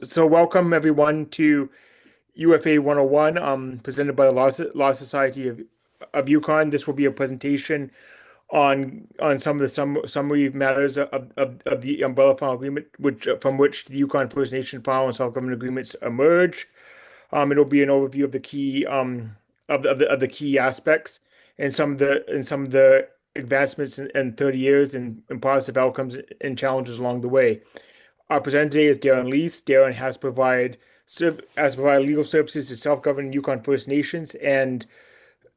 So welcome everyone to UFA 101, presented by the Law Society of Yukon. This will be a presentation on some of the summary matters of the Umbrella Final Agreement, which from which the Yukon First Nation Final and Self-Government Agreements emerge. It'll be an overview of the key of the key aspects and some of the advancements in 30 years and positive outcomes and challenges along the way. Our presenter today is Darren Leese. Darren has provided legal services to self-governing Yukon First Nations and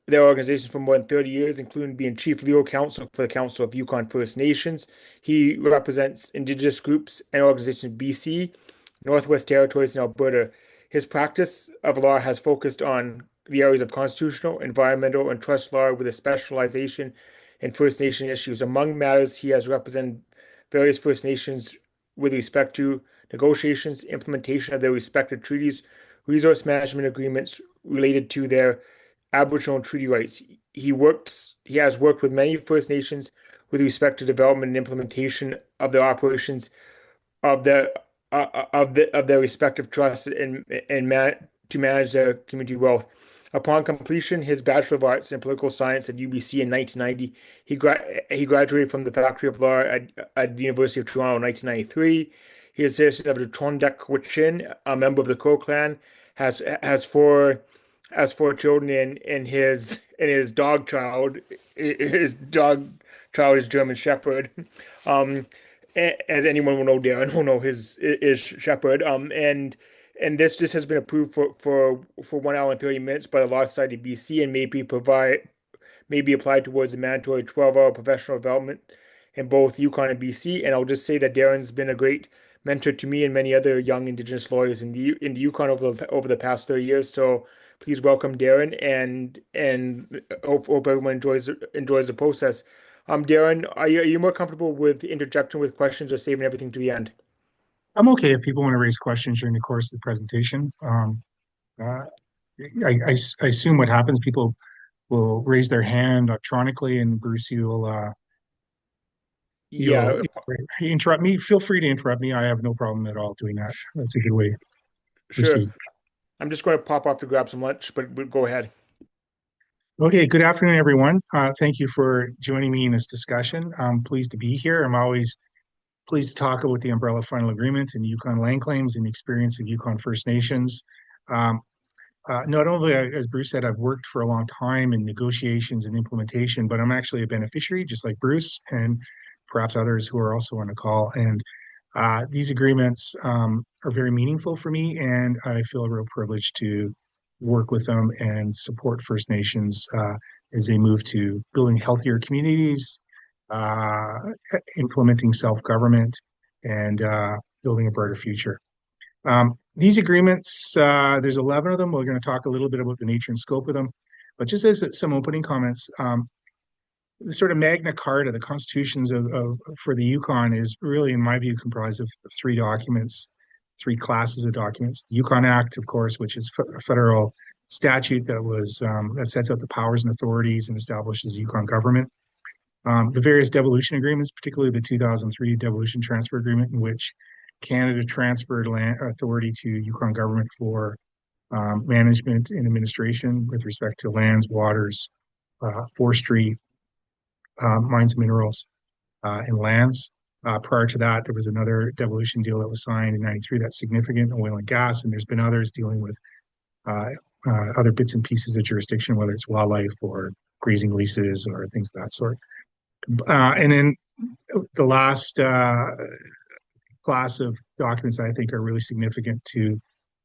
their organizations for more than 30 years, including being chief legal counsel for the Council of Yukon First Nations. He represents Indigenous groups and organizations in BC, Northwest Territories, and Alberta. His practice of law has focused on the areas of constitutional, environmental, and trust law with a specialization in First Nation issues. Among matters, he has represented various First Nations with respect to negotiations, implementation of their respective treaties, resource management agreements related to their Aboriginal treaty rights. He has worked with many First Nations with respect to development and implementation of their operations of their respective trusts to manage their community wealth. Upon completion his Bachelor of Arts in Political Science at UBC in 1990, he graduated from the Faculty of Law at the University of Toronto in 1993. He is a citizen of the Trondequichin, a member of the Crow clan, has four children, and his dog child is German Shepherd. Um, as anyone will know, Darren will know his is Shepherd. And this has been approved for 1 hour and 30 minutes by the Law Society of BC and may be applied towards a mandatory 12-hour professional development in both Yukon and BC. And I'll just say that Darren's been a great mentor to me and many other young Indigenous lawyers in the Yukon over the past 30 years. So please welcome Darren, and hope everyone enjoys the process. Darren, are you more comfortable with interjecting with questions or saving everything to the end? I'm okay if people want to raise questions during the course of the presentation. Uh, I assume what happens, people will raise their hand electronically, and Bruce, you'll Yeah, interrupt me. Feel free to interrupt me. I have no problem at all doing that. That's a good way to sure. proceed. I'm just going to pop off to grab some lunch, but go ahead. Okay, good afternoon, everyone. Thank you for joining me in this discussion. I'm pleased to be here. I'm always pleased to talk about the Umbrella Final Agreement and Yukon land claims and the experience of Yukon First Nations. Um, Not only, as Bruce said, I've worked for a long time in negotiations and implementation, but I'm actually a beneficiary, just like Bruce and perhaps others who are also on the call. And these agreements are very meaningful for me, and I feel a real privilege to work with them and support First Nations as they move to building healthier communities, uh, implementing self-government, and building a brighter future. These agreements, there's 11 of them. We're going to talk a little bit about the nature and scope of them. But just as some opening comments, the sort of Magna Carta, the constitutions for the Yukon is really, in my view, comprised of three documents, three classes of documents. The Yukon Act, of course, which is a federal statute that sets out the powers and authorities and establishes the Yukon government. The various devolution agreements, particularly the 2003 devolution transfer agreement, in which Canada transferred land authority to Yukon government for management and administration with respect to lands, waters, forestry, mines, minerals, and lands. Prior to that, there was another devolution deal that was signed in '93 that's significant, oil and gas, and there's been others dealing with uh, other bits and pieces of jurisdiction, whether it's wildlife or grazing leases or things of that sort. And then the last class of documents I think are really significant to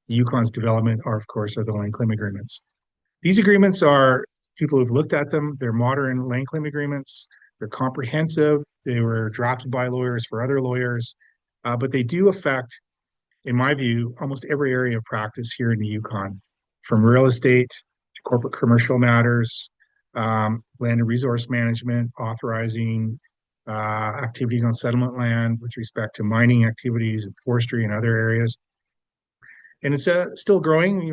the Yukon's development are the land claim agreements. These agreements are, people who've looked at them, they're modern land claim agreements. They're comprehensive. They were drafted by lawyers for other lawyers, but they do affect, in my view, almost every area of practice here in the Yukon, from real estate to corporate commercial matters, land and resource management, authorizing activities on settlement land with respect to mining activities and forestry and other areas. And it's still growing.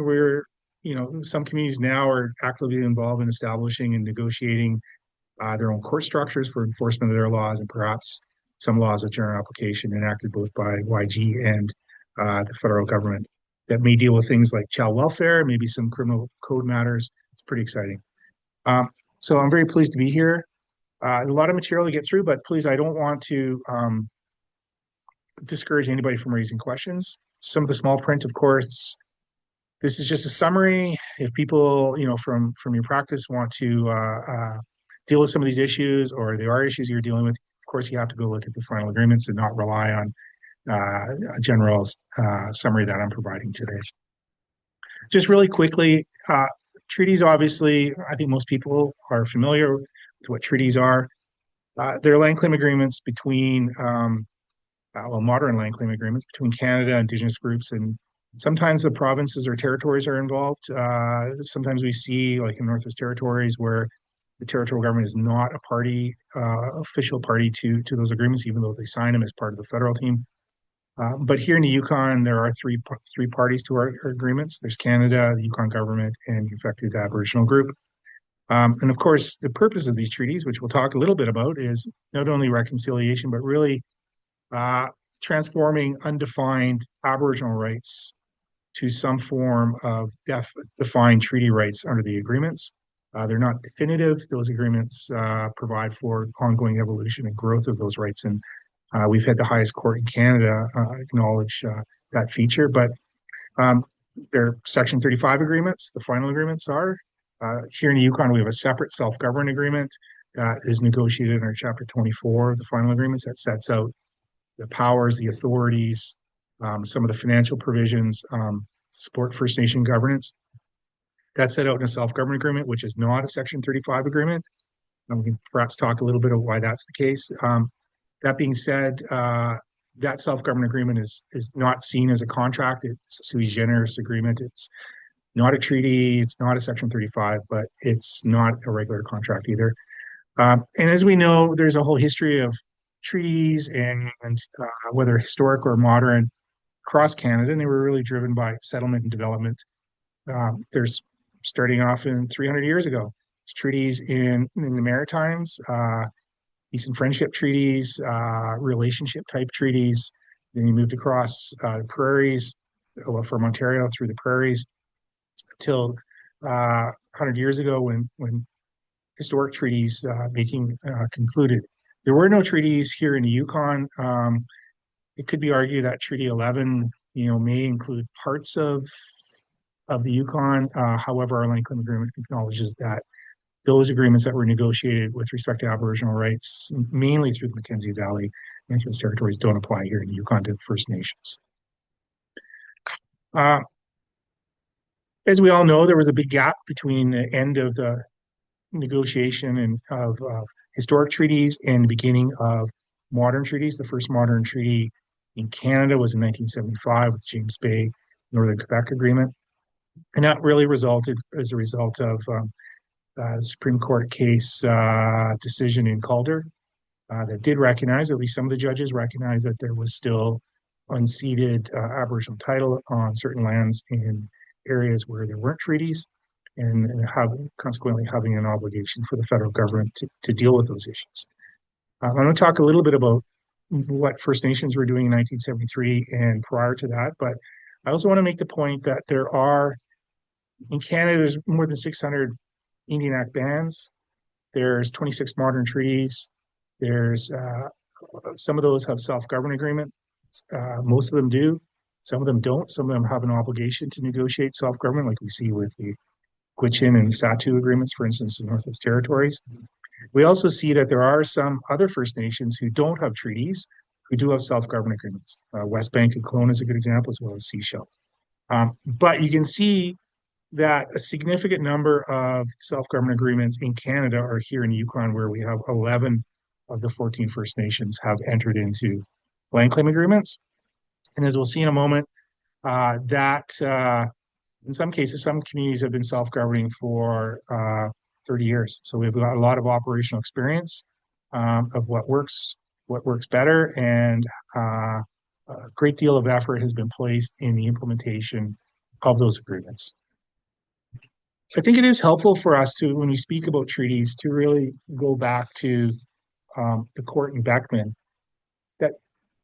Some communities now are actively involved in establishing and negotiating their own court structures for enforcement of their laws, and perhaps some laws which are in application enacted both by YG and the federal government that may deal with things like child welfare, maybe some criminal code matters. It's pretty exciting. Um, so I'm very pleased to be here. A lot of material to get through, but please, I don't want to discourage anybody from raising questions. Some of the small print, of course, this is just a summary. If people, from your practice want to deal with some of these issues, or there are issues you're dealing with, of course, you have to go look at the final agreements and not rely on a general summary that I'm providing today. Just really quickly, treaties, obviously, I think most people are familiar with what treaties are. They're land claim agreements between modern land claim agreements between Canada, Indigenous groups, and sometimes the provinces or territories are involved. Sometimes we see, like in Northwest Territories, where the territorial government is not a party, official party to those agreements, even though they sign them as part of the federal team. But here in the Yukon, there are three parties to our agreements. There's Canada, the Yukon government, and the affected Aboriginal group. And of course, the purpose of these treaties, which we'll talk a little bit about, is not only reconciliation, but really uh, transforming undefined Aboriginal rights to some form of defined treaty rights under the agreements. They're not definitive. Those agreements provide for ongoing evolution and growth of those rights. And we've had the highest court in Canada acknowledge that feature. But um, they're Section 35 agreements. The final agreements are. Here in the Yukon, we have a separate self-government agreement that is negotiated in our Chapter 24 of the final agreements that sets out the powers, the authorities, some of the financial provisions, support First Nation governance. That's set out in a self-government agreement, which is not a Section 35 agreement. And we can perhaps talk a little bit of why that's the case. That being said, that self-government agreement is not seen as a contract. It's a sui generis agreement. It's not a treaty. It's not a Section 35, but it's not a regular contract either. And as we know, there's a whole history of treaties and whether historic or modern across Canada, and they were really driven by settlement and development. There's starting off in 300 years ago, treaties in the Maritimes, peace and friendship treaties, relationship type treaties. Then you moved across the prairies, well, from Ontario through the prairies till 100 years ago when historic treaties making concluded. There were no treaties here in the Yukon. It could be argued that Treaty 11, may include parts of the Yukon. However, our Land Claim Agreement acknowledges that those agreements that were negotiated with respect to Aboriginal rights, mainly through the Mackenzie Valley and those territories, don't apply here in the Yukon to First Nations. Uh, as we all know, there was a big gap between the end of the negotiation and of historic treaties and the beginning of modern treaties. The first modern treaty in Canada was in 1975 with James Bay Northern Quebec Agreement. And that really resulted as a result of the Supreme Court case decision in Calder that did recognize, at least some of the judges recognized, that there was still unceded Aboriginal title on certain lands in areas where there weren't treaties, and consequently having an obligation for the federal government to deal with those issues. I'm going to talk a little bit about what First Nations were doing in 1973 and prior to that, but I also want to make the point that in Canada, there's more than 600 Indian Act bands. There's 26 modern treaties. There's some of those have self-government agreement. Most of them do. Some of them don't. Some of them have an obligation to negotiate self-government, like we see with the Gwich'in and Satu agreements, for instance, in Northwest Territories. We also see that there are some other First Nations who don't have treaties, who do have self-government agreements. West Bank and Kelowna is a good example, as well as Sechelt. But you can see that a significant number of self-government agreements in Canada are here in Yukon, where we have 11 of the 14 First Nations have entered into land claim agreements. And as we'll see in a moment, that in some cases, some communities have been self-governing for 30 years. So we've got a lot of operational experience of what works better, and a great deal of effort has been placed in the implementation of those agreements. I think it is helpful for us to, when we speak about treaties, to really go back to the court in Beckman, that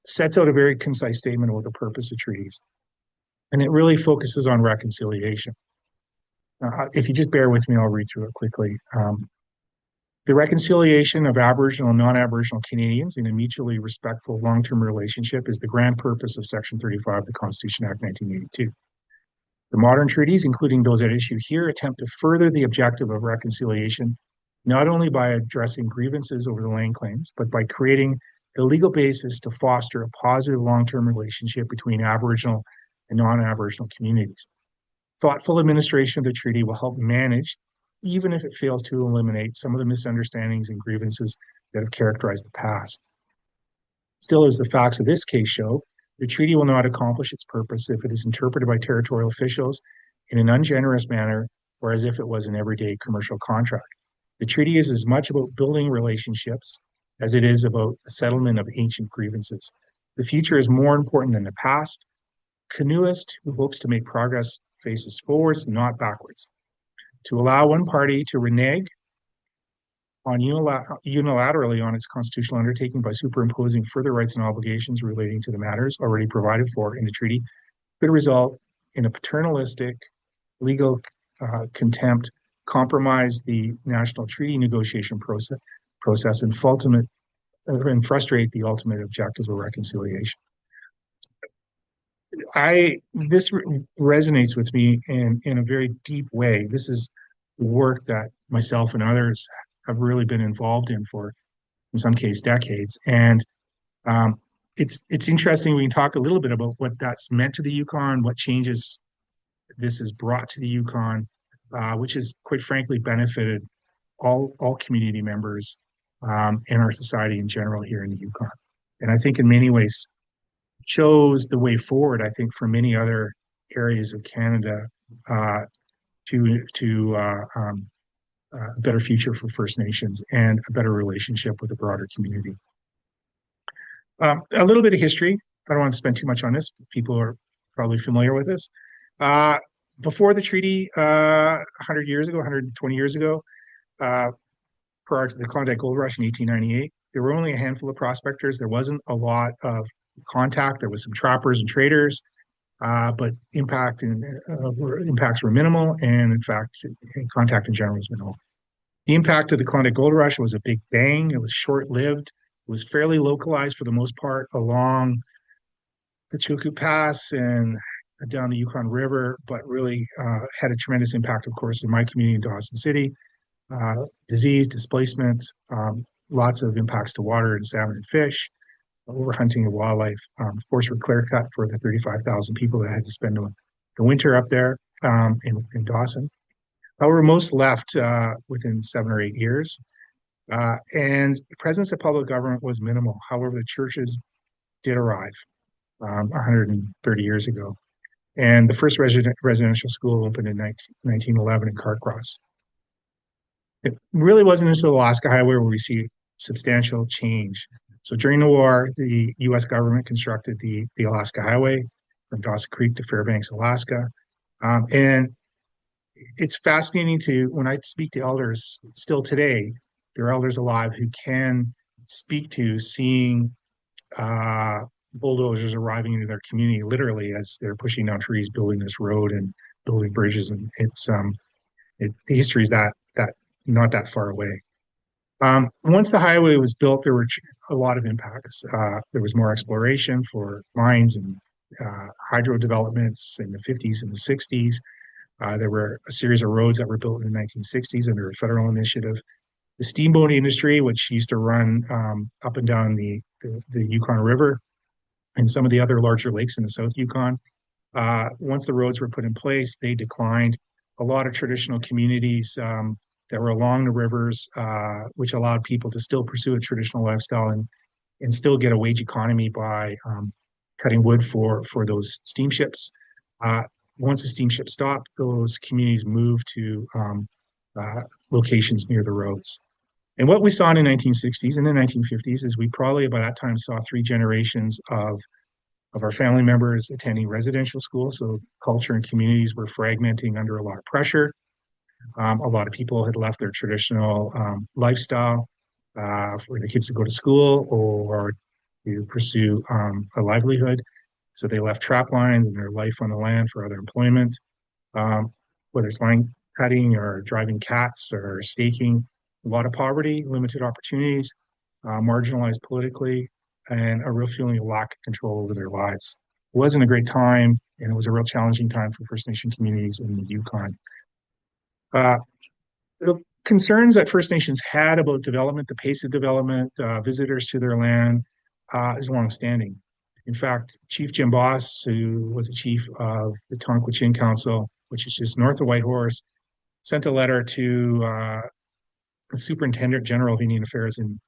sets out a very concise statement about the purpose of treaties, and it really focuses on reconciliation. If you just bear with me, I'll read through it quickly. The reconciliation of Aboriginal and non-Aboriginal Canadians in a mutually respectful long-term relationship is the grand purpose of Section 35 of the Constitution Act 1982. The modern treaties, including those at issue here, attempt to further the objective of reconciliation, not only by addressing grievances over the land claims, but by creating the legal basis to foster a positive long-term relationship between Aboriginal and non-Aboriginal communities. Thoughtful administration of the treaty will help manage, even if it fails to eliminate, some of the misunderstandings and grievances that have characterized the past. Still, as the facts of this case show, the treaty will not accomplish its purpose if it is interpreted by territorial officials in an ungenerous manner or as if it was an everyday commercial contract. The treaty is as much about building relationships as it is about the settlement of ancient grievances. The future is more important than the past. Canoeist who hopes to make progress faces forwards, not backwards. To allow one party to renege on unilaterally on its constitutional undertaking by superimposing further rights and obligations relating to the matters already provided for in the treaty could result in a paternalistic legal contempt, compromise the national treaty negotiation process and frustrate the ultimate objectives of reconciliation. This resonates with me in a very deep way. This is the work that myself and others have really been involved in for, in some case, decades. And it's interesting. We can talk a little bit about what that's meant to the Yukon, what changes this has brought to the Yukon, which has, quite frankly, benefited all community members and our society in general here in the Yukon. And I think in many ways shows the way forward, I think, for many other areas of Canada to a better future for First Nations and a better relationship with the broader community. A little bit of history. I don't want to spend too much on this. People are probably familiar with this. Before the treaty, 100 years ago, 120 years ago, prior to the Klondike Gold Rush in 1898, there were only a handful of prospectors. There wasn't a lot of contact. There was some trappers and traders, but impacts were minimal, and in fact, contact in general was minimal. The impact of the Klondike Gold Rush was a big bang. It was short-lived. It was fairly localized for the most part along the Chilkoot Pass and down the Yukon River, but really had a tremendous impact, of course, in my community in Dawson City. Disease, displacement, lots of impacts to water and salmon and fish, overhunting of wildlife, forced clear cut for the 35,000 people that had to spend the winter up there in Dawson. However, most left within 7 or 8 years, and the presence of public government was minimal. However, the churches did arrive 130 years ago, and the first residential school opened in 1911 in Carcross. It really wasn't until the Alaska Highway where we see substantial change. So during the war, the U.S. government constructed the Alaska Highway from Dawson Creek to Fairbanks, Alaska. And it's fascinating when I speak to elders still today, there are elders alive who can speak to seeing bulldozers arriving into their community literally as they're pushing down trees, building this road and building bridges. And the history is that not that far away. Once the highway was built, there were a lot of impacts. There was more exploration for mines and hydro developments in the 50s and the 60s. There were a series of roads that were built in the 1960s under a federal initiative. The steamboat industry, which used to run up and down the Yukon River and some of the other larger lakes in the South Yukon, once the roads were put in place, they declined. A lot of traditional communities that were along the rivers, which allowed people to still pursue a traditional lifestyle and still get a wage economy by cutting wood for those steamships. Once the steamship stopped, those communities moved to locations near the roads. And what we saw in the 1960s and the 1950s is we probably by that time saw 3 generations of our family members attending residential school. So culture and communities were fragmenting under a lot of pressure. A lot of people had left their traditional lifestyle for their kids to go to school, or to pursue a livelihood. So they left trap lines and their life on the land for other employment, whether it's line cutting or driving cats or staking. A lot of poverty, limited opportunities, marginalized politically, and a real feeling of lack of control over their lives. It wasn't a great time, and it was a real challenging time for First Nation communities in the Yukon. Uh, the concerns that First Nations had about development, the pace of development, visitors to their land, is longstanding. In fact, Chief Jim Boss, who was the chief of the Tonquichin Council, which is just north of Whitehorse, sent a letter to the Superintendent General of Indian Affairs in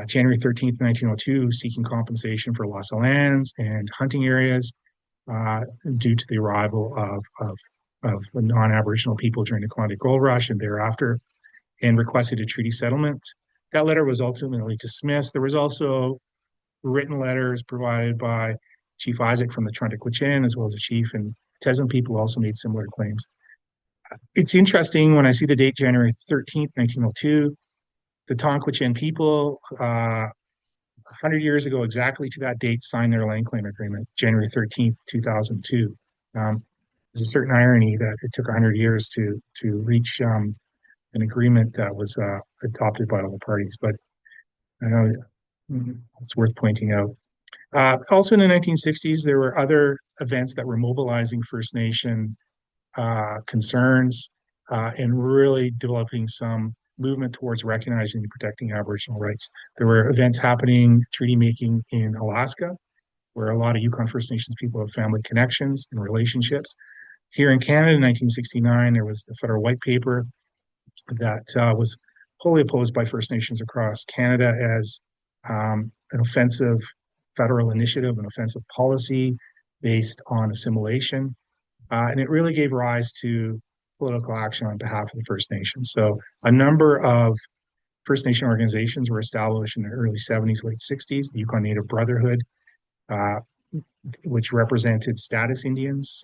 January 13th, 1902, seeking compensation for loss of lands and hunting areas uh, due to the arrival of non-Aboriginal people during the Klondike Gold Rush and thereafter, and requested a treaty settlement. That letter was ultimately dismissed. There was also written letters provided by Chief Isaac from the Tonquichin, as well as the chief, and Teslin people also made similar claims. It's interesting when I see the date January 13th, 1902, the Tonquichin people, 100 years ago, exactly to that date, signed their land claim agreement, January 13th, 2002. There's a certain irony that it took 100 years to reach an agreement that was adopted by all the parties, but I know it's worth pointing out. Also in the 1960s, there were other events that were mobilizing First Nation concerns and really developing some movement towards recognizing and protecting Aboriginal rights. There were events happening, treaty making in Alaska, where a lot of Yukon First Nations people have family connections and relationships. Here in Canada in 1969, there was the Federal White Paper that was wholly opposed by First Nations across Canada as an offensive federal initiative, an offensive policy based on assimilation. And it really gave rise to political action on behalf of the First Nations. So a number of First Nation organizations were established in the early 70s, late 60s. The Yukon Native Brotherhood, uh, which represented status Indians,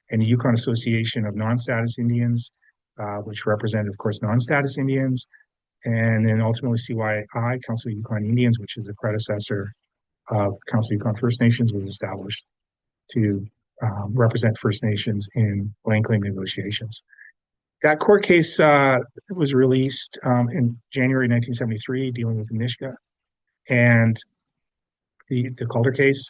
and the Yukon Association of Non-Status Indians, which represented, of course, non-status Indians, and then ultimately CYI, Council of Yukon Indians, which is a predecessor of Council of Yukon First Nations, was established to represent First Nations in land claim negotiations. That court case was released in January 1973, dealing with the Nisga'a and the Calder case.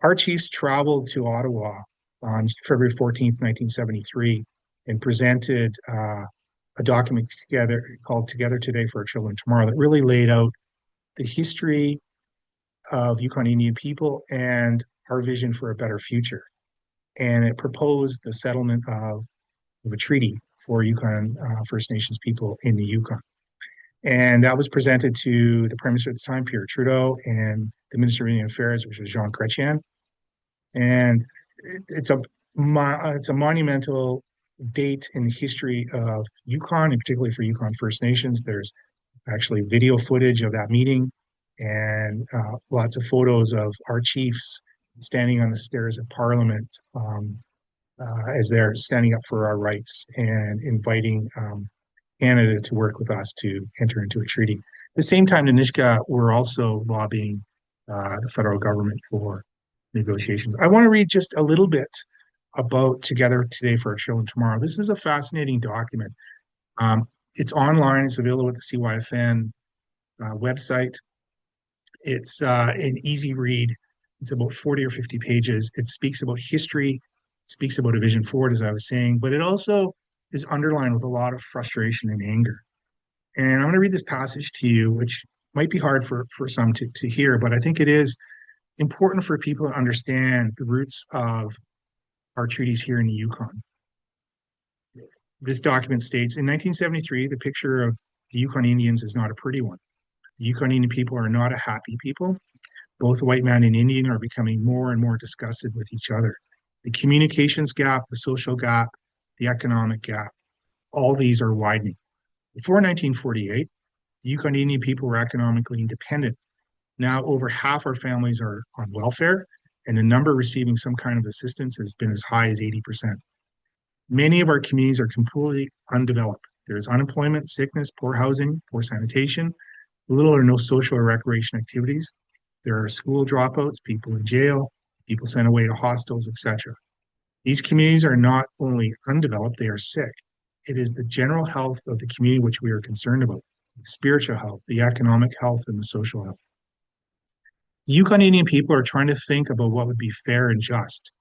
Our chiefs traveled to Ottawa on February 14th, 1973, and presented a document together called Together Today for Our Children Tomorrow that really laid out the history of Yukon Indian people and our vision for a better future. And it proposed the settlement of a treaty for Yukon First Nations people in the Yukon. And that was presented to the Prime Minister at the time, Pierre Trudeau, and the Minister of Indian Affairs, which was Jean Chrétien. And it's a monumental date in the history of Yukon, and particularly for Yukon First Nations. There's actually video footage of that meeting and lots of photos of our chiefs standing on the stairs of Parliament as they're standing up for our rights and inviting Canada to work with us to enter into a treaty. At the same time, the Nisga'a were also lobbying the federal government for negotiations. I want to read just a little bit about Together Today for Our Children Tomorrow. This is a fascinating document. It's online. It's available at the CYFN website. It's an easy read. It's about 40 or 50 pages. It speaks about history, it speaks about a vision forward, as I was saying, but it also is underlined with a lot of frustration and anger. And I'm going to read this passage to you, which might be hard for some to hear, but I think it is important for people to understand the roots of our treaties here in the Yukon. This document states, in 1973, the picture of the Yukon Indians is not a pretty one. The Yukon Indian people are not a happy people. Both white man and Indian are becoming more and more disgusted with each other. The communications gap, the social gap, the economic gap, all these are widening. Before 1948, the Yukon Indian people were economically independent. Now over half our families are on welfare, and the number receiving some kind of assistance has been as high as 80%. Many of our communities are completely undeveloped. There is unemployment, sickness, poor housing, poor sanitation, little or no social or recreation activities. There are school dropouts, people in jail, people sent away to hostels, etc. These communities are not only undeveloped, they are sick. It is the general health of the community which we are concerned about, the spiritual health, the economic health, and the social health. The Yukon Indian people are trying to think about what would be fair and just.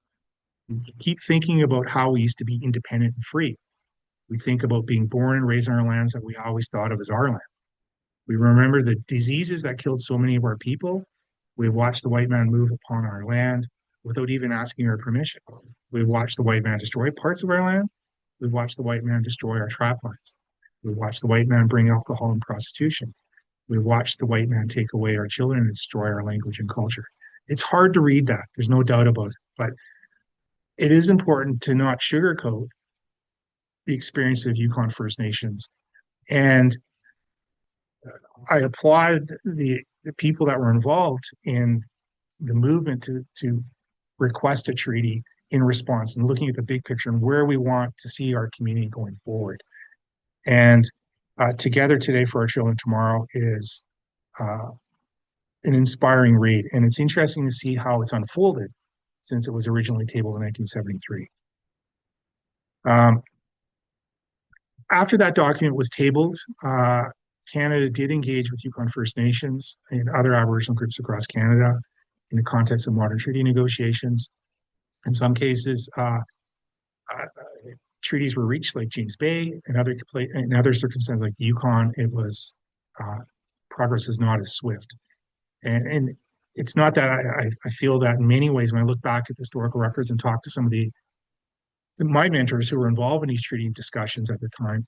We keep thinking about how we used to be independent and free. We think about being born and raised on our lands that we always thought of as our land. We remember the diseases that killed so many of our people. We've watched the white man move upon our land without even asking our permission. We've watched the white man destroy parts of our land. We've watched the white man destroy our trap lines. We've watched the white man bring alcohol and prostitution. We've watched the white man take away our children and destroy our language and culture. It's hard to read that. There's no doubt about it. But it is important to not sugarcoat the experience of Yukon First Nations. And I applaud the people that were involved in the movement to request a treaty in response and looking at the big picture and where we want to see our community going forward. And Together Today for Our Children Tomorrow is uh, an inspiring read. And it's interesting to see how it's unfolded since it was originally tabled in 1973. Um, After that document was tabled, Canada did engage with Yukon First Nations and other Aboriginal groups across Canada in the context of modern treaty negotiations. In some cases, uh, treaties were reached, like James Bay, and in other circumstances, like the Yukon, it was uh, progress is not as swift. And it's not that I feel that in many ways, when I look back at the historical records and talk to some of my mentors who were involved in these treaty discussions at the time,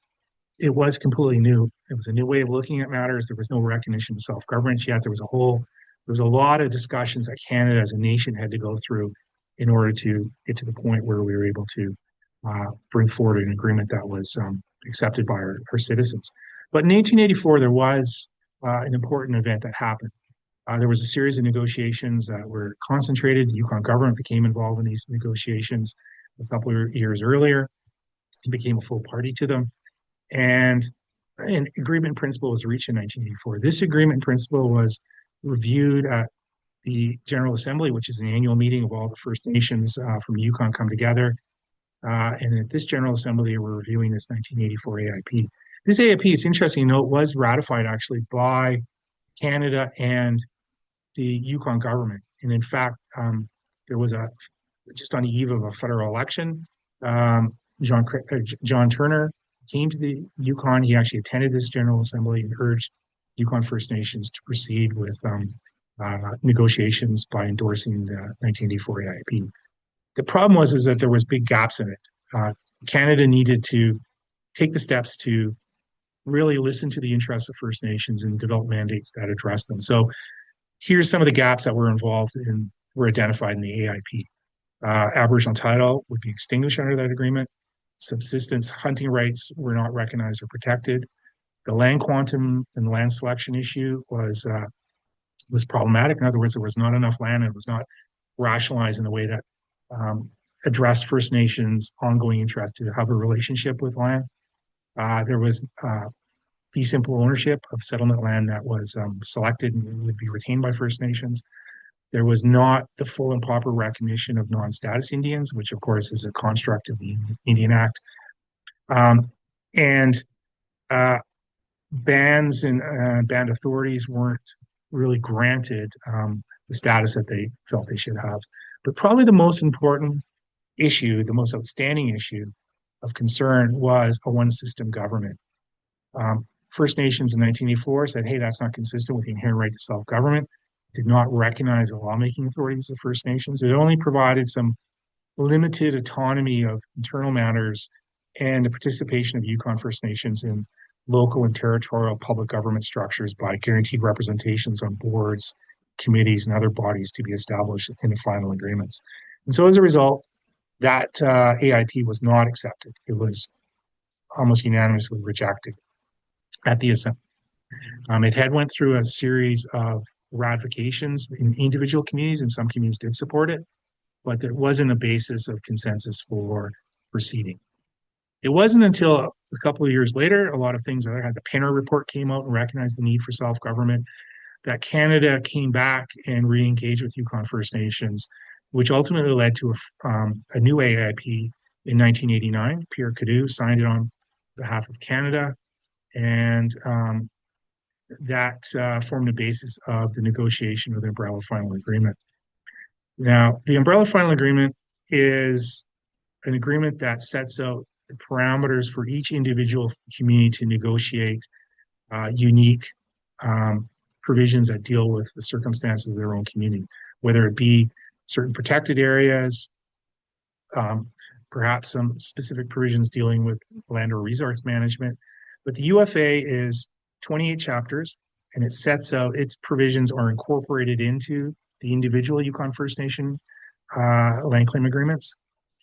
it was completely new. It was a new way of looking at matters. There was no recognition of self-government yet. There was a lot of discussions that Canada as a nation had to go through in order to get to the point where we were able to bring forward an agreement that was accepted by our citizens. But in 1884, there was an important event that happened. There was a series of negotiations that were concentrated. The Yukon government became involved in these negotiations a couple of years earlier. It became a full party to them. And an agreement in principle was reached in 1984. This agreement in principle was reviewed at the General Assembly, which is an annual meeting of all the First Nations from Yukon come together. And at this General Assembly, we're reviewing this 1984 AIP. This AIP, it's interesting to note, was ratified actually by Canada and the Yukon government. And in fact, there was just on the eve of a federal election, um, John Turner came to the Yukon. He actually attended this General Assembly and urged Yukon First Nations to proceed with negotiations by endorsing the 1984 AIP. The problem is that there was big gaps in it. Canada needed to take the steps to really listen to the interests of First Nations and develop mandates that address them. So here's some of the gaps that were identified in the AIP. Aboriginal title would be extinguished under that agreement. Subsistence hunting rights were not recognized or protected. The land quantum and land selection issue was problematic. In other words, there was not enough land and it was not rationalized in a way that addressed First Nations' ongoing interest to have a relationship with land. There was fee simple ownership of settlement land that was selected and would be retained by First Nations. There was not the full and proper recognition of non-status Indians, which of course is a construct of the Indian Act. Um, and Bands and band authorities weren't really granted the status that they felt they should have. But probably the most important issue, the most outstanding issue of concern was a one system government. First Nations in 1984 said, hey, that's not consistent with the inherent right to self-government, did not recognize the lawmaking authorities of First Nations. It only provided some limited autonomy of internal matters and the participation of Yukon First Nations in local and territorial public government structures by guaranteed representations on boards, committees, and other bodies to be established in the final agreements. And so as a result, that AIP was not accepted. It was almost unanimously rejected at the Assembly. It had went through a series of ratifications in individual communities, and some communities did support it, but there wasn't a basis of consensus for proceeding. It wasn't until a couple of years later, a lot of things, the Penner report came out and recognized the need for self-government. that Canada came back and re-engaged with Yukon First Nations, which ultimately led to a new AIP in 1989. Pierre Cadieux signed it on behalf of Canada, and that formed the basis of the negotiation of the Umbrella Final Agreement. Now, the Umbrella Final Agreement is an agreement that sets out the parameters for each individual community to negotiate unique um, provisions that deal with the circumstances of their own community, whether it be certain protected areas, um, perhaps some specific provisions dealing with land or resource management. But the UFA is 28 chapters, and it sets out its provisions are incorporated into the individual Yukon First Nation land claim agreements,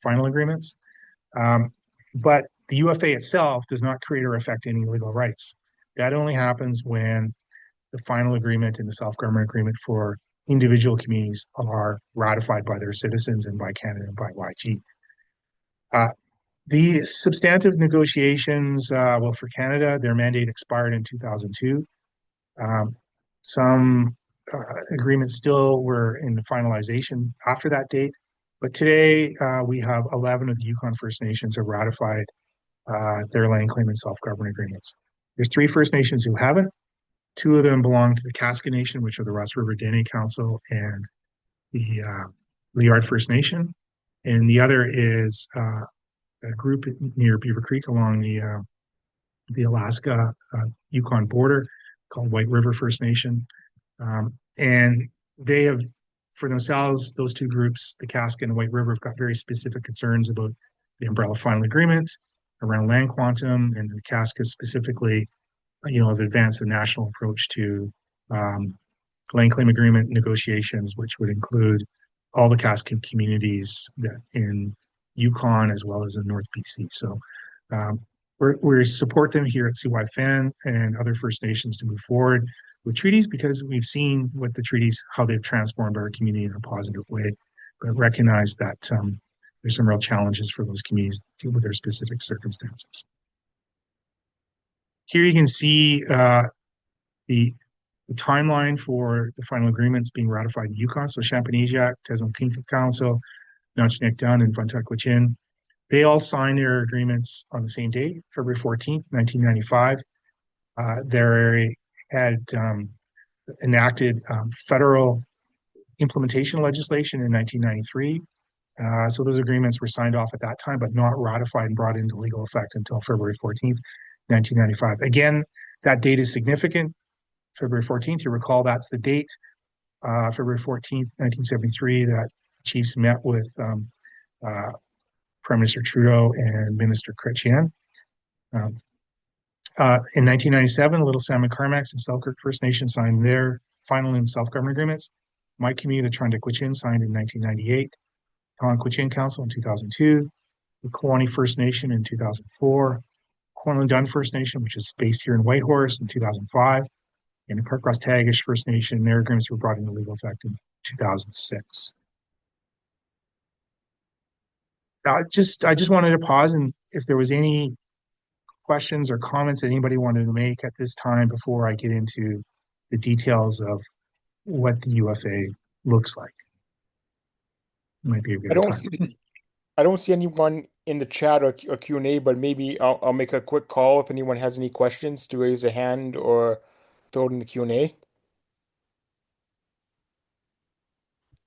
final agreements. But the UFA itself does not create or affect any legal rights. That only happens when the final agreement and the self-government agreement for individual communities are ratified by their citizens and by Canada and by YG. Uh, the substantive negotiations, well, for Canada, their mandate expired in 2002. Um, some agreements still were in the finalization after that date, but today we have 11 of the Yukon First Nations have ratified their land claim and self-government agreements. There's 3 First Nations who haven't. 2 of them belong to the Casca Nation, which are the Ross River Dene Council and the Liard First Nation, and the other is a group near Beaver Creek along the Alaska Yukon border called White River First Nation. And they have, for themselves, those 2 groups, the Casca and the White River, have got very specific concerns about the Umbrella Final Agreement around land quantum, and the Casca specifically, have advanced a national approach to land claim agreement negotiations, which would include all the Casca communities that in Yukon as well as in North BC. So we support them here at CYFN and other First Nations to move forward with treaties because we've seen what the treaties, how they've transformed our community in a positive way, but recognize that there's some real challenges for those communities to deal with their specific circumstances. Here you can see the timeline for the final agreements being ratified in Yukon. So Champagnejac, Teslin Council, Nunchnik Dun, and Vuntut they all signed their agreements on the same date, February 14th, 1995. Their area had enacted federal implementation legislation in 1993. So those agreements were signed off at that time, but not ratified and brought into legal effect until February 14th, 1995. Again, that date is significant. February 14th, you recall that's the date, February 14th, 1973, that chiefs met with Prime Minister Trudeau and Minister Chrétien. In 1997, Little Salmon Carmacks and Selkirk First Nation signed their final and self-government agreements. My community, the Trundiquichin, signed in 1998. Tonquichin Council in 2002. The Kelowna First Nation in 2004. Cornland Dun First Nation, which is based here in Whitehorse, in 2005. And the Kirkcross Tagish First Nation, their agreements were brought into legal effect in 2006. I just wanted to pause, and if there was any questions or comments that anybody wanted to make at this time before I get into the details of what the UFA looks like. It might be a good time. I don't see anyone in the chat or Q&A, but maybe I'll make a quick call if anyone has any questions to raise a hand or throw it in the Q&A.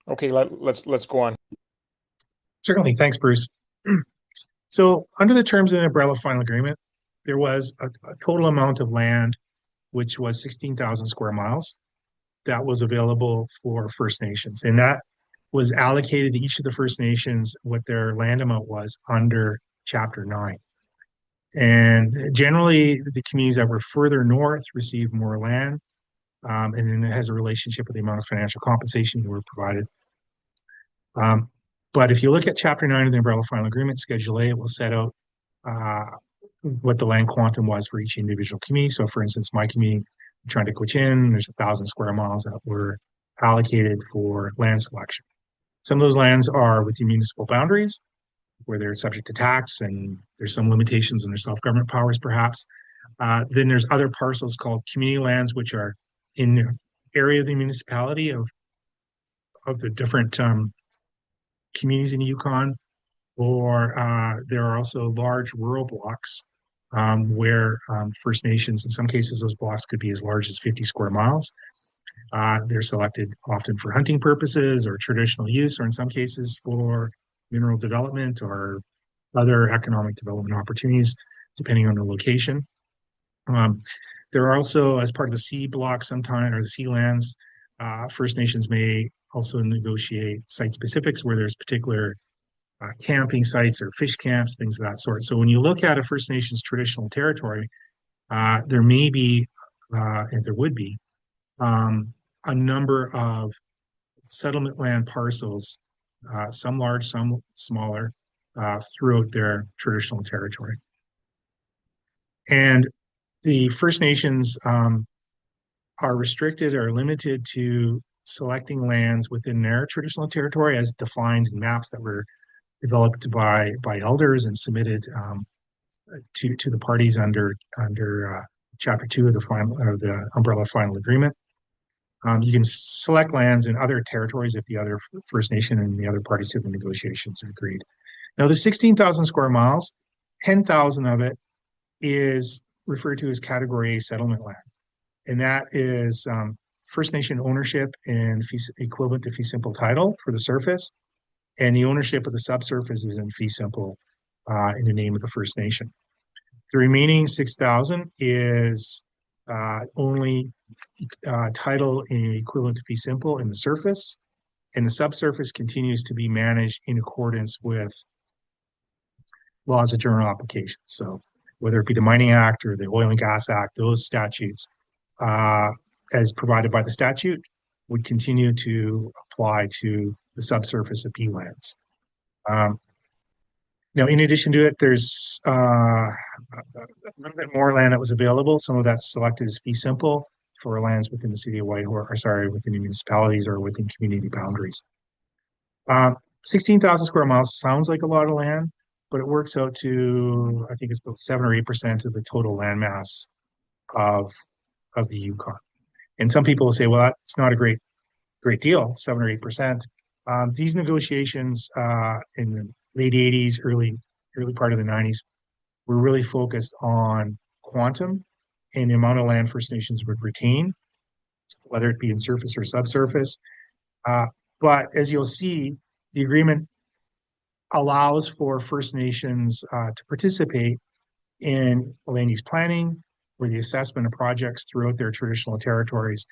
Okay, let's go on. Certainly, thanks, Bruce. So, under the terms of the Umbrella Final Agreement, there was a total amount of land, which was 16,000 square miles, that was available for First Nations, and that was allocated to each of the First Nations what their land amount was under Chapter 9. And generally, the communities that were further north received more land, and then it has a relationship with the amount of financial compensation that were provided. But if you look at Chapter 9 of the Umbrella Final Agreement, Schedule A, it will set out what the land quantum was for each individual community. So, for instance, my community, Trundiquichin, there's 1,000 square miles that were allocated for land selection. Some of those lands are within municipal boundaries, where they're subject to tax, and there's some limitations on their self-government powers, perhaps. Then there's other parcels called community lands, which are in area of the municipality of the different communities in the Yukon, or there are also large rural blocks where First Nations, in some cases, those blocks could be as large as 50 square miles. They're selected often for hunting purposes or traditional use, or in some cases for mineral development or other economic development opportunities, depending on the location. Um, there are also, as part of the sea block, sometime or the sea lands, First Nations may also negotiate site specifics where there's particular camping sites or fish camps, things of that sort. So when you look at a First Nations traditional territory, there may be, and there would be, a number of settlement land parcels, some large, some smaller, throughout their traditional territory. And the First Nations are restricted or limited to selecting lands within their traditional territory as defined in maps that were developed by elders and submitted to the parties under Chapter 2 of the final of the Umbrella Final Agreement. You can select lands in other territories if the other First Nation and the other parties to the negotiations agreed. Now, the 16,000 square miles, 10,000 of it is referred to as Category A settlement land, and that is First Nation ownership and equivalent to fee simple title for the surface, and the ownership of the subsurface is in fee simple in the name of the First Nation. The remaining 6,000 is only title equivalent to fee simple in the surface, and the subsurface continues to be managed in accordance with laws of general application. So whether it be the Mining Act or the Oil and Gas Act, those statutes, as provided by the statute, would continue to apply to the subsurface of lands. Now, in addition to it, there's a little bit more land that was available. Some of that's selected as fee simple for lands within the city of Whitehorse, or sorry, within the municipalities or within community boundaries. 16,000 square miles sounds like a lot of land, but it works out to, I think it's about 7 or 8% of the total landmass of the Yukon. And some people will say, well, that's not a great deal, 7 or 8%. These negotiations in the late 80s, early part of the 90s, were really focused on quantum and the amount of land First Nations would retain, whether it be in surface or subsurface. But as you'll see, the agreement allows for First Nations to participate in land use planning or the assessment of projects throughout their traditional territories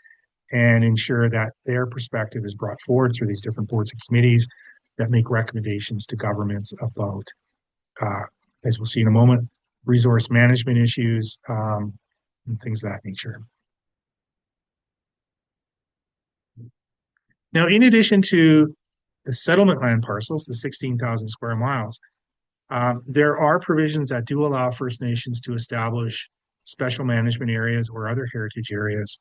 and ensure that their perspective is brought forward through these different boards and committees that make recommendations to governments about, as we'll see in a moment, resource management issues and things of that nature. Now, in addition to the settlement land parcels, the 16,000 square miles, there are provisions that do allow First Nations to establish special management areas or other heritage areas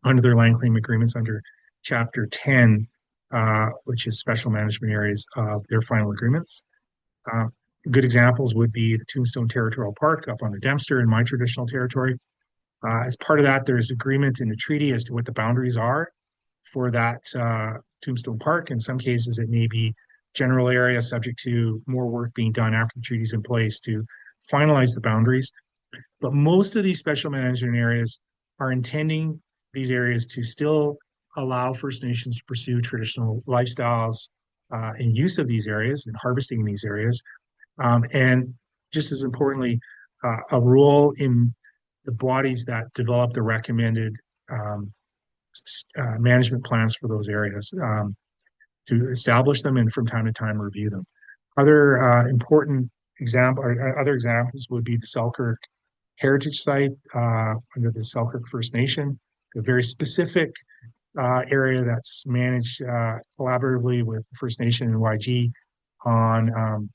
under their land claim agreements under Chapter 10, which is special management areas of their final agreements. Good examples would be the Tombstone Territorial Park up on the Dempster in my traditional territory. As part of that, there's agreement in the treaty as to what the boundaries are for that Tombstone Park. In some cases, it may be general area subject to more work being done after the treaty's in place to finalize the boundaries. But most of these special management areas are intending these areas to still allow First Nations to pursue traditional lifestyles and use of these areas and harvesting in these areas. And just as importantly, a role in the bodies that develop the recommended management plans for those areas to establish them and from time to time review them. Other other examples would be the Selkirk Heritage Site under the Selkirk First Nation, a very specific area that's managed collaboratively with the First Nation and YG on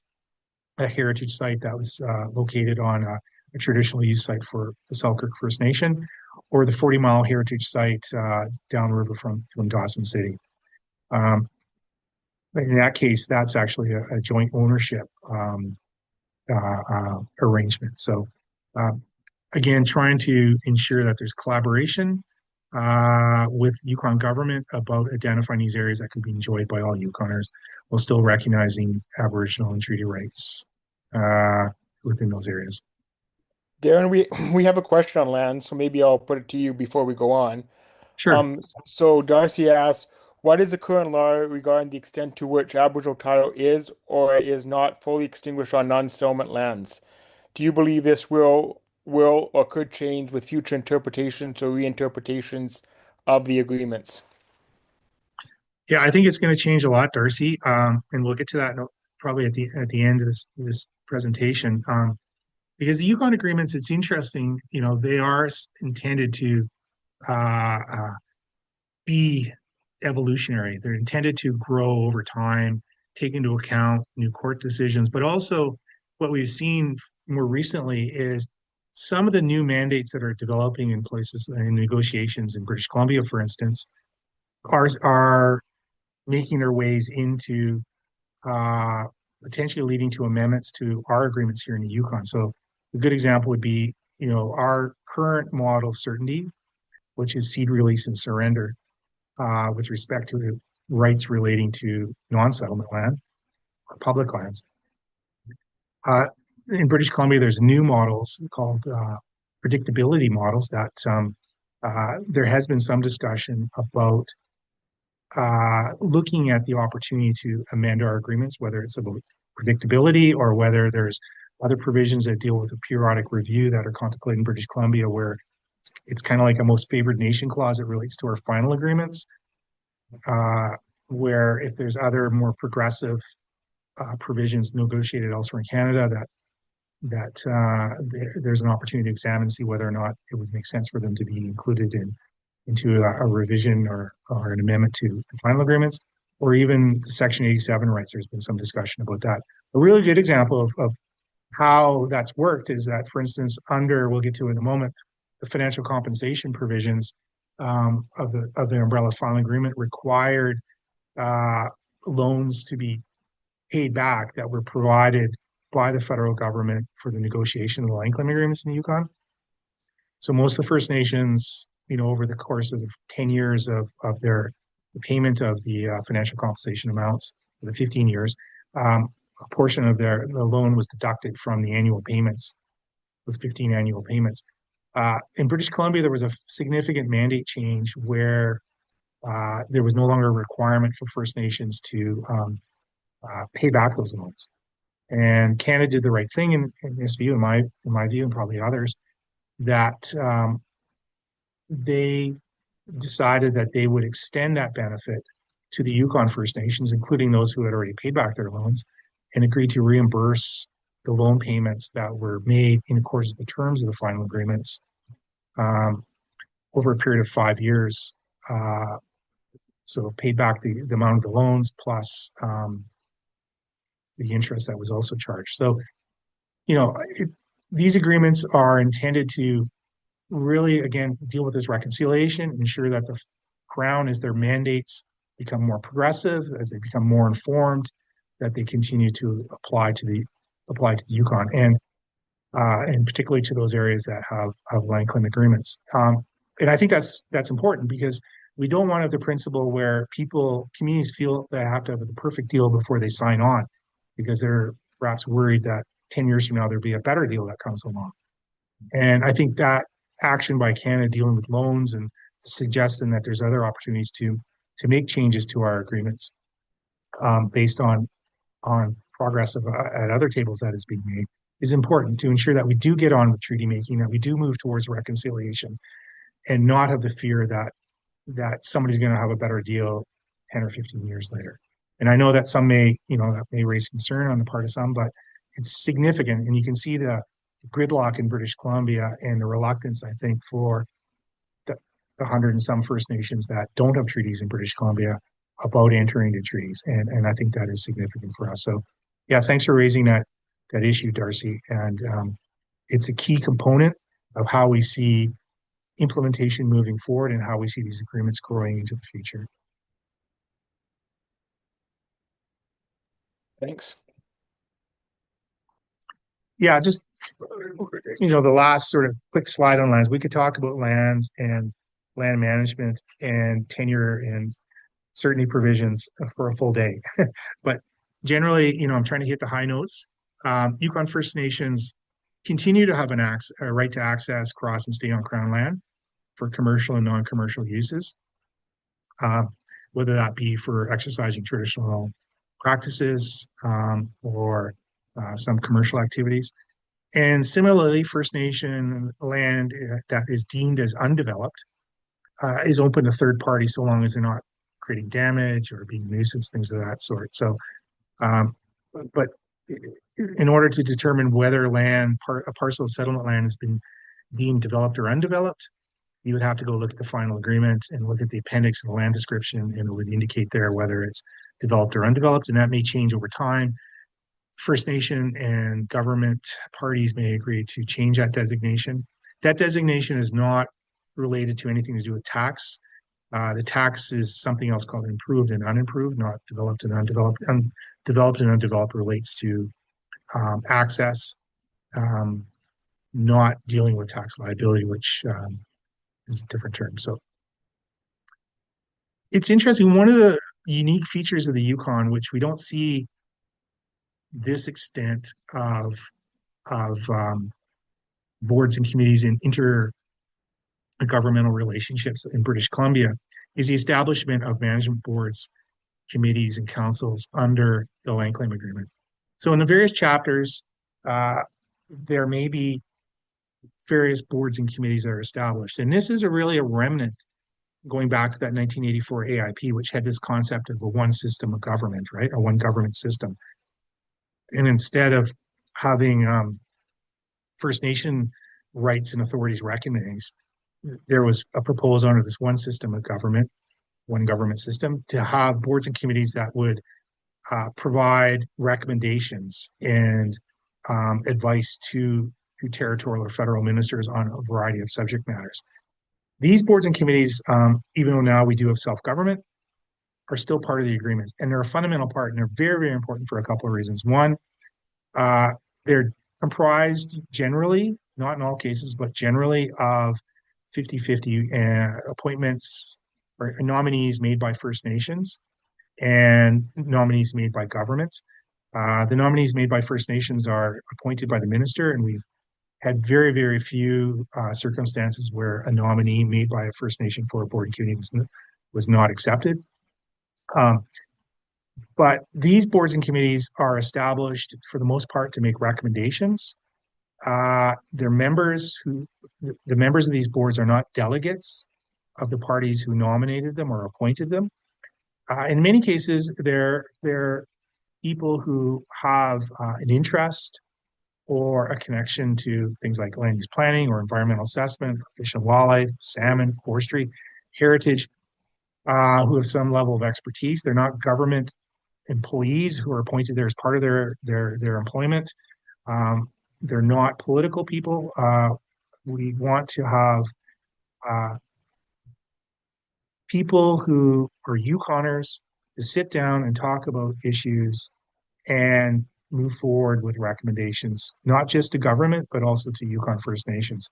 a heritage site that was located on a traditional use site for the Selkirk First Nation, or the 40-mile heritage site downriver from Dawson City. In that case, that's actually a joint ownership arrangement. So again, trying to ensure that there's collaboration with Yukon government about identifying these areas that could be enjoyed by all Yukoners while still recognizing Aboriginal and treaty rights uh, within those areas. Darren, we have a question on land, so maybe I'll put it to you before we go on. Sure. So Darcy asks, what is the current law regarding the extent to which Aboriginal title is or is not fully extinguished on non-settlement lands? Do you believe this will or could change with future interpretations or reinterpretations of the agreements? Yeah, I think it's going to change a lot, Darcy, and we'll get to that probably at the end of this presentation. Because the Yukon agreements, it's interesting, they are intended to uh, uh, be evolutionary. They're intended to grow over time, take into account new court decisions, but also what we've seen more recently is some of the new mandates that are developing in places in negotiations in British Columbia, for instance, are making their ways into uh, potentially leading to amendments to our agreements here in the Yukon. So a good example would be, our current model of certainty, which is cede, release, and surrender with respect to rights relating to non-settlement land or public lands. Uh, in British Columbia, there's new models called predictability models that there has been some discussion about looking at the opportunity to amend our agreements, whether it's about predictability or whether there's other provisions that deal with a periodic review that are contemplated in British Columbia, where it's kind of like a most favored nation clause that relates to our final agreements, uh, where if there's other more progressive provisions negotiated elsewhere in Canada that there's an opportunity to examine and see whether or not it would make sense for them to be included into a revision or an amendment to the final agreements, or even the Section 87 rights. There's been some discussion about that. A really good example of how that's worked is that, for instance, we'll get to in a moment, the financial compensation provisions of the umbrella final agreement required uh, loans to be paid back that were provided by the federal government for the negotiation of the land claim agreements in the Yukon. So most of the First Nations, over the course of the 10 years of their the payment of the financial compensation amounts, the 15 years, a portion of the loan was deducted from the annual payments, those 15 annual payments. In British Columbia, there was a significant mandate change where there was no longer a requirement for First Nations to pay back those loans. And Canada did the right thing in this view, in my view, and probably others, that they decided that they would extend that benefit to the Yukon First Nations, including those who had already paid back their loans, and agreed to reimburse the loan payments that were made in accordance with the terms of the final agreements um, over a period of 5 years. So paid back the amount of the loans plus the interest that was also charged. So, you know, these agreements are intended to really, again, deal with this reconciliation, ensure that the Crown, as their mandates become more progressive, as they become more informed, that they continue to apply to the Yukon and particularly to those areas that have land claim agreements. And I think that's important because we don't want to have the principle where communities feel they have to have the perfect deal before they sign on, because they're perhaps worried that 10 years from now there'll be a better deal that comes along. And I think that action by Canada dealing with loans and suggesting that there's other opportunities to make changes to our agreements based on progress at other tables that is being made is important to ensure that we do get on with treaty making, that we do move towards reconciliation, and not have the fear that somebody's going to have a better deal 10 or 15 years later. And I know that that may raise concern on the part of some, but it's significant. And you can see the gridlock in British Columbia and the reluctance, I think, for the hundred and some First Nations that don't have treaties in British Columbia about entering into treaties. And I think that is significant for us. So yeah, thanks for raising that issue, Darcy. And it's a key component of how we see implementation moving forward and how we see these agreements growing into the future. Thanks. Yeah, just the last sort of quick slide on lands. We could talk about lands and land management and tenure and certainty provisions for a full day. But generally, I'm trying to hit the high notes. Yukon First Nations continue to have a right to access, cross, and stay on Crown land for commercial and non-commercial uses, uh, whether that be for exercising traditional practices or some commercial activities. And similarly, First Nation land that is deemed as undeveloped is open to third parties so long as they're not creating damage or being a nuisance, things of that sort. So, um, but in order to determine whether a parcel of settlement land has been deemed developed or undeveloped, you would have to go look at the final agreement and look at the appendix of the land description, and it would indicate there whether it's developed or undeveloped, and that may change over time. First Nation and government parties may agree to change that designation. That designation is not related to anything to do with tax. The tax is something else called improved and unimproved, not developed and undeveloped. Developed and undeveloped relates to access, um, not dealing with tax liability, which is a different term. So it's interesting. One of the unique features of the Yukon, which we don't see this extent of boards and committees in intergovernmental relationships in British Columbia, is the establishment of management boards, committees, and councils under the land claim agreement. So in the various chapters, uh, there may be various boards and committees that are established. And this is really a remnant going back to that 1984 AIP, which had this concept of a one system of government, right? A one government system. And instead of having First Nation rights and authorities recognized, there was a proposal under this one system of government, one government system, to have boards and committees that would provide recommendations and advice to territorial or federal ministers on a variety of subject matters. These boards and committees, even though now we do have self-government, are still part of the agreements, and they're a fundamental part, and they're very, very important for a couple of reasons. One, they're comprised generally, not in all cases, but generally of 50-50 appointments or nominees made by First Nations and nominees made by government. The nominees made by First Nations are appointed by the minister, and we've had very, very few circumstances where a nominee made by a First Nation for a board and committee was not accepted. But these boards and committees are established for the most part to make recommendations. The members of these boards are not delegates of the parties who nominated them or appointed them. In many cases, they're people who have an interest or a connection to things like land use planning or environmental assessment, fish and wildlife, salmon, forestry, heritage, who have some level of expertise. They're not government employees who are appointed there as part of their employment. They're not political people. We want to have people who are Yukoners to sit down and talk about issues and move forward with recommendations, not just to government, but also to Yukon First Nations.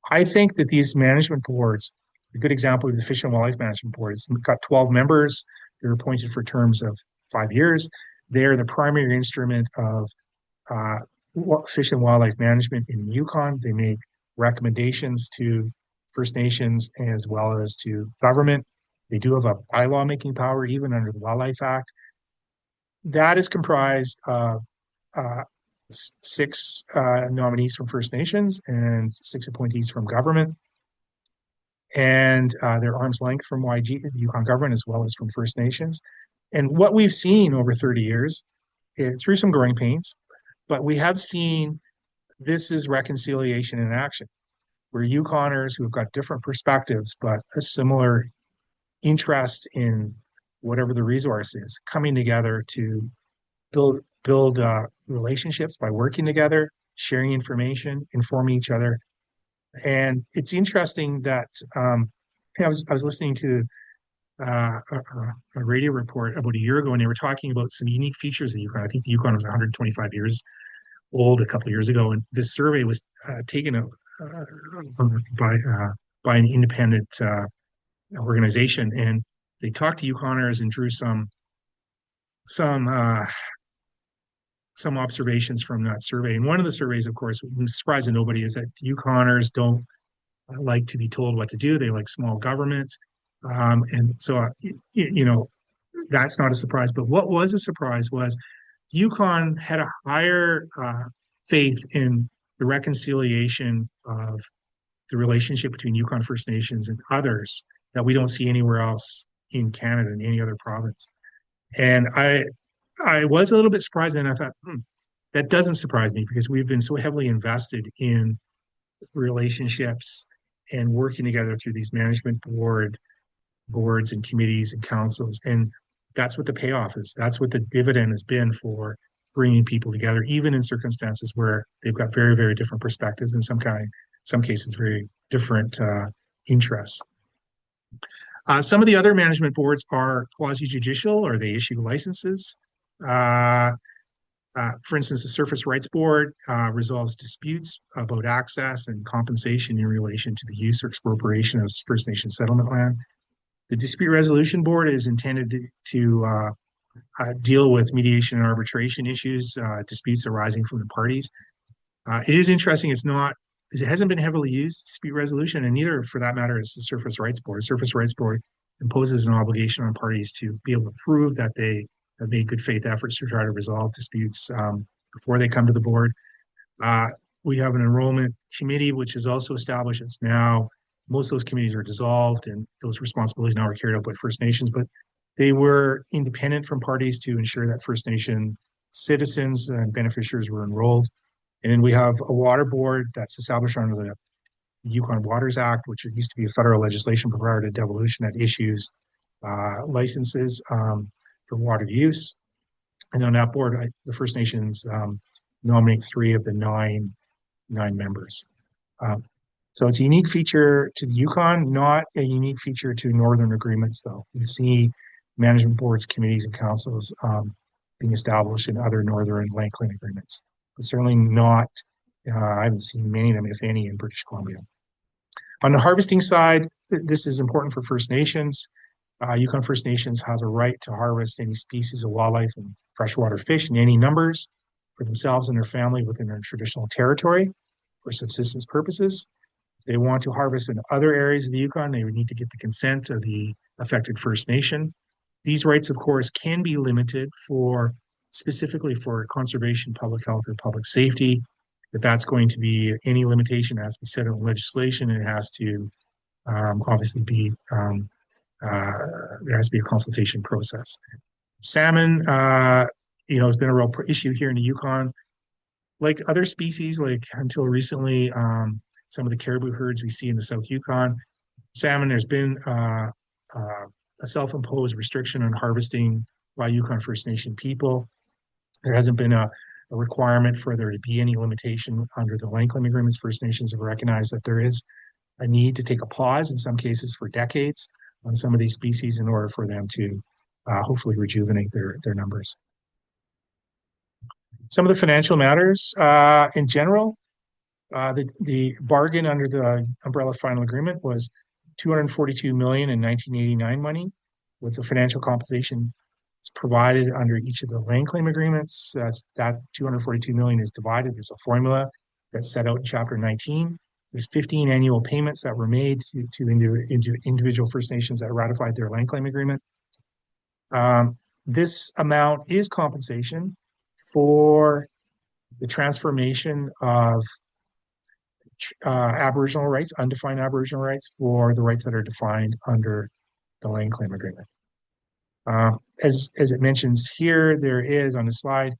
I think that these management boards, a good example of the Fish and Wildlife Management Board, it's got 12 members. They're appointed for terms of 5 years. They're the primary instrument of uh, fish and wildlife management in the Yukon. They make recommendations to First Nations as well as to government. They do have a bylaw making power, even under the Wildlife Act. That is comprised of uh, 6 nominees from First Nations and 6 appointees from government. And they're arm's length from YG, the Yukon government, as well as from First Nations. And what we've seen over 30 years, through some growing pains, but we have seen this is reconciliation in action, where Yukoners who have got different perspectives, but a similar interest in whatever the resource is, coming together to build relationships by working together, sharing information, informing each other. And it's interesting that I was listening to a radio report about a year ago, and they were talking about some unique features of the Yukon. I think the Yukon was 125 years old a couple of years ago, and this survey was taken by by an independent organization, and they talked to Yukoners and drew some uh, some observations from that survey. And one of the surveys, of course, surprising nobody, is that Yukoners don't like to be told what to do. They like small government, and so you know that's not a surprise. But what was a surprise was Yukon had a higher faith in the reconciliation of the relationship between Yukon First Nations and others that we don't see anywhere else in Canada in any other province. And I was a little bit surprised, and I thought, that doesn't surprise me because we've been so heavily invested in relationships and working together through these boards and committees and councils, and that's what the payoff is. That's what the dividend has been for bringing people together, even in circumstances where they've got very, very different perspectives, in some cases, very different interests. Some of the other management boards are quasi-judicial, or they issue licenses. Uh, for instance, the Surface Rights Board resolves disputes about access and compensation in relation to the use or expropriation of First Nation settlement land. The Dispute Resolution Board is intended to deal with mediation and arbitration issues, disputes arising from the parties. It is interesting, it hasn't been heavily used, dispute resolution, and neither, for that matter, is the Surface Rights Board. Surface Rights Board imposes an obligation on parties to be able to prove that they have made good faith efforts to try to resolve disputes before they come to the board. Uh, we have an enrollment committee, which is also established. It's now, most of those committees are dissolved, and those responsibilities now are carried out by First Nations, but they were independent from parties to ensure that First Nation citizens and beneficiaries were enrolled. And then we have a water board that's established under the Yukon Waters Act, which used to be a federal legislation prior to devolution, that issues licenses for water use. And on that board, the First Nations nominate three of the nine members. Um, so it's a unique feature to the Yukon, not a unique feature to Northern agreements, though. You see management boards, committees, and councils being established in other Northern land claim agreements, but certainly not, I haven't seen many of them, if any, in British Columbia. On the harvesting side, this is important for First Nations. Yukon First Nations have a right to harvest any species of wildlife and freshwater fish in any numbers for themselves and their family within their traditional territory for subsistence purposes. If they want to harvest in other areas of the Yukon, they would need to get the consent of the affected First Nation. These rights, of course, can be limited specifically for conservation, public health, or public safety. If that's going to be any limitation, it has to be set in legislation, and it has to obviously be there has to be a consultation process. Salmon, has been a real issue here in the Yukon. Like other species, like until recently, some of the caribou herds we see in the South Yukon, salmon, there's been a self-imposed restriction on harvesting by Yukon First Nation people. There hasn't been a requirement for there to be any limitation under the land claim agreements. First Nations have recognized that there is a need to take a pause, in some cases for decades, on some of these species in order for them to hopefully rejuvenate their numbers. Some of the financial matters in general, the bargain under the umbrella final agreement was $242 million in 1989 money, with the financial compensation provided under each of the land claim agreements. That $242 million is divided. There's a formula that's set out in Chapter 19. There's 15 annual payments that were made to individual First Nations that ratified their land claim agreement. This amount is compensation for the transformation of Aboriginal rights, undefined Aboriginal rights, for the rights that are defined under the land claim agreement. As it mentions here, there is on the slide,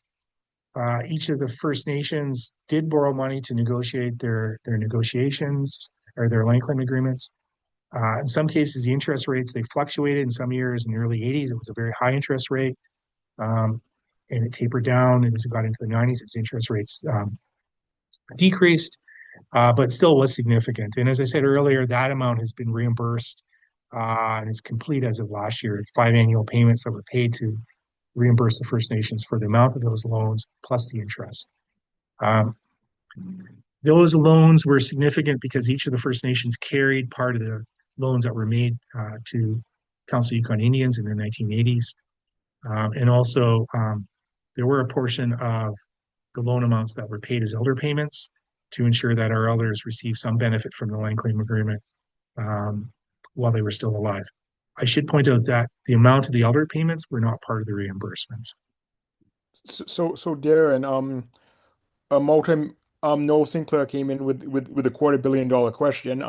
each of the First Nations did borrow money to negotiate their negotiations or their land claim agreements. In some cases, the interest rates, they fluctuated. In some years in the early 80s, it was a very high interest rate, and it tapered down. And as we got into the 90s, its interest rates decreased, but still was significant. And as I said earlier, that amount has been reimbursed and is complete as of last year. 5 annual payments that were paid to reimburse the First Nations for the amount of those loans plus the interest. Those loans were significant because each of the First Nations carried part of the loans that were made to Council Yukon Indians in the 1980s. And also, there were a portion of the loan amounts that were paid as elder payments to ensure that our elders received some benefit from the land claim agreement um, while they were still alive. I should point out that the amount of the elder payments were not part of the reimbursement. So Darren, a multi Noel Sinclair came in with a $250 million question.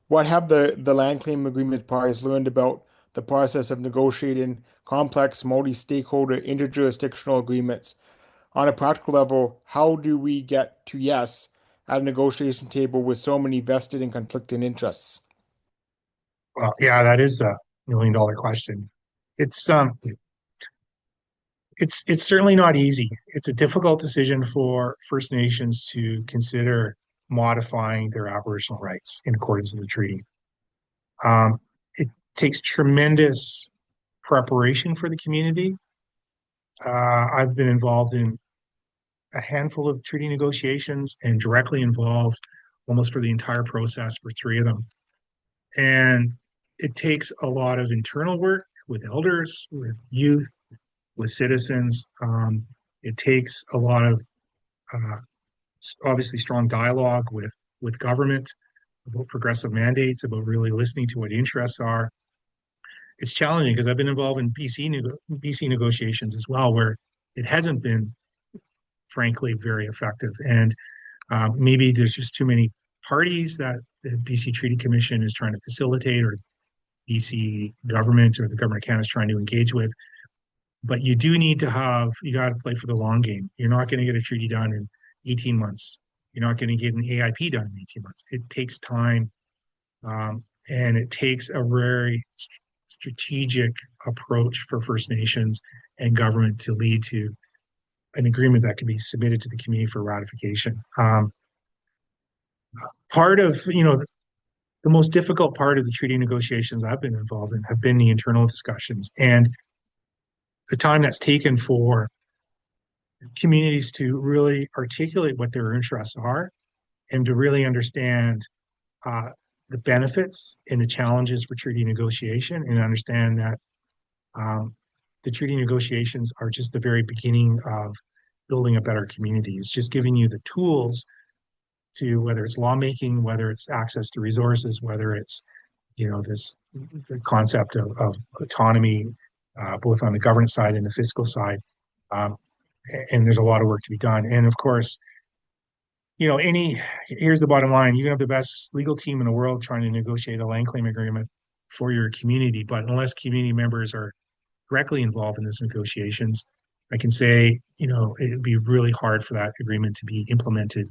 What have the land claim agreement parties learned about the process of negotiating complex multi-stakeholder interjurisdictional agreements? On a practical level, how do we get to yes at a negotiation table with so many vested and conflicting interests? Well, yeah, that is the $1 million question. It's it's certainly not easy. It's a difficult decision for First Nations to consider modifying their Aboriginal rights in accordance with the treaty. It takes tremendous preparation for the community. I've been involved in a handful of treaty negotiations and directly involved almost for the entire process for three of them. And it takes a lot of internal work with elders, with youth, with citizens. It takes a lot of obviously strong dialogue with government about progressive mandates, about really listening to what interests are. It's challenging because I've been involved in BC negotiations as well, where it hasn't been, frankly, very effective. And maybe there's just too many parties that the BC Treaty Commission is trying to facilitate, or BC government or the government of Canada is trying to engage with. But you do need to you got to play for the long game. You're not going to get a treaty done in 18 months. You're not going to get an AIP done in 18 months. It takes time, and it takes a very strategic approach for First Nations and government to lead to an agreement that can be submitted to the community for ratification. Part of, the most difficult part of the treaty negotiations I've been involved in have been the internal discussions and the time that's taken for communities to really articulate what their interests are and to really understand uh, the benefits and the challenges for treaty negotiation and understand that um, the treaty negotiations are just the very beginning of building a better community. It's just giving you the tools to, whether it's lawmaking, whether it's access to resources, whether it's this the concept of autonomy, both on the governance side and the fiscal side. Um, and there's a lot of work to be done. And of course, here's the bottom line: you can have the best legal team in the world trying to negotiate a land claim agreement for your community, but unless community members are directly involved in those negotiations, I can say, it would be really hard for that agreement to be implemented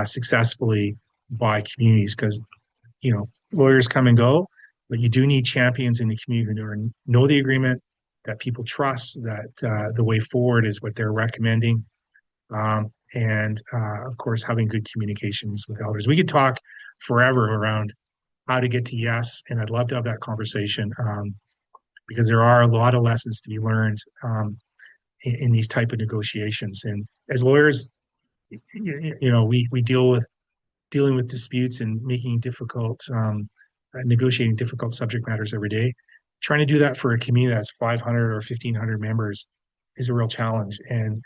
successfully by communities because lawyers come and go, but you do need champions in the community who know the agreement, that people trust, that the way forward is what they're recommending, and of course having good communications with elders. We could talk forever around how to get to yes, and I'd love to have that conversation because there are a lot of lessons to be learned in these type of negotiations. And as lawyers, we dealing with disputes and making difficult, negotiating difficult subject matters every day. Trying to do that for a community that's 500 or 1,500 members is a real challenge. And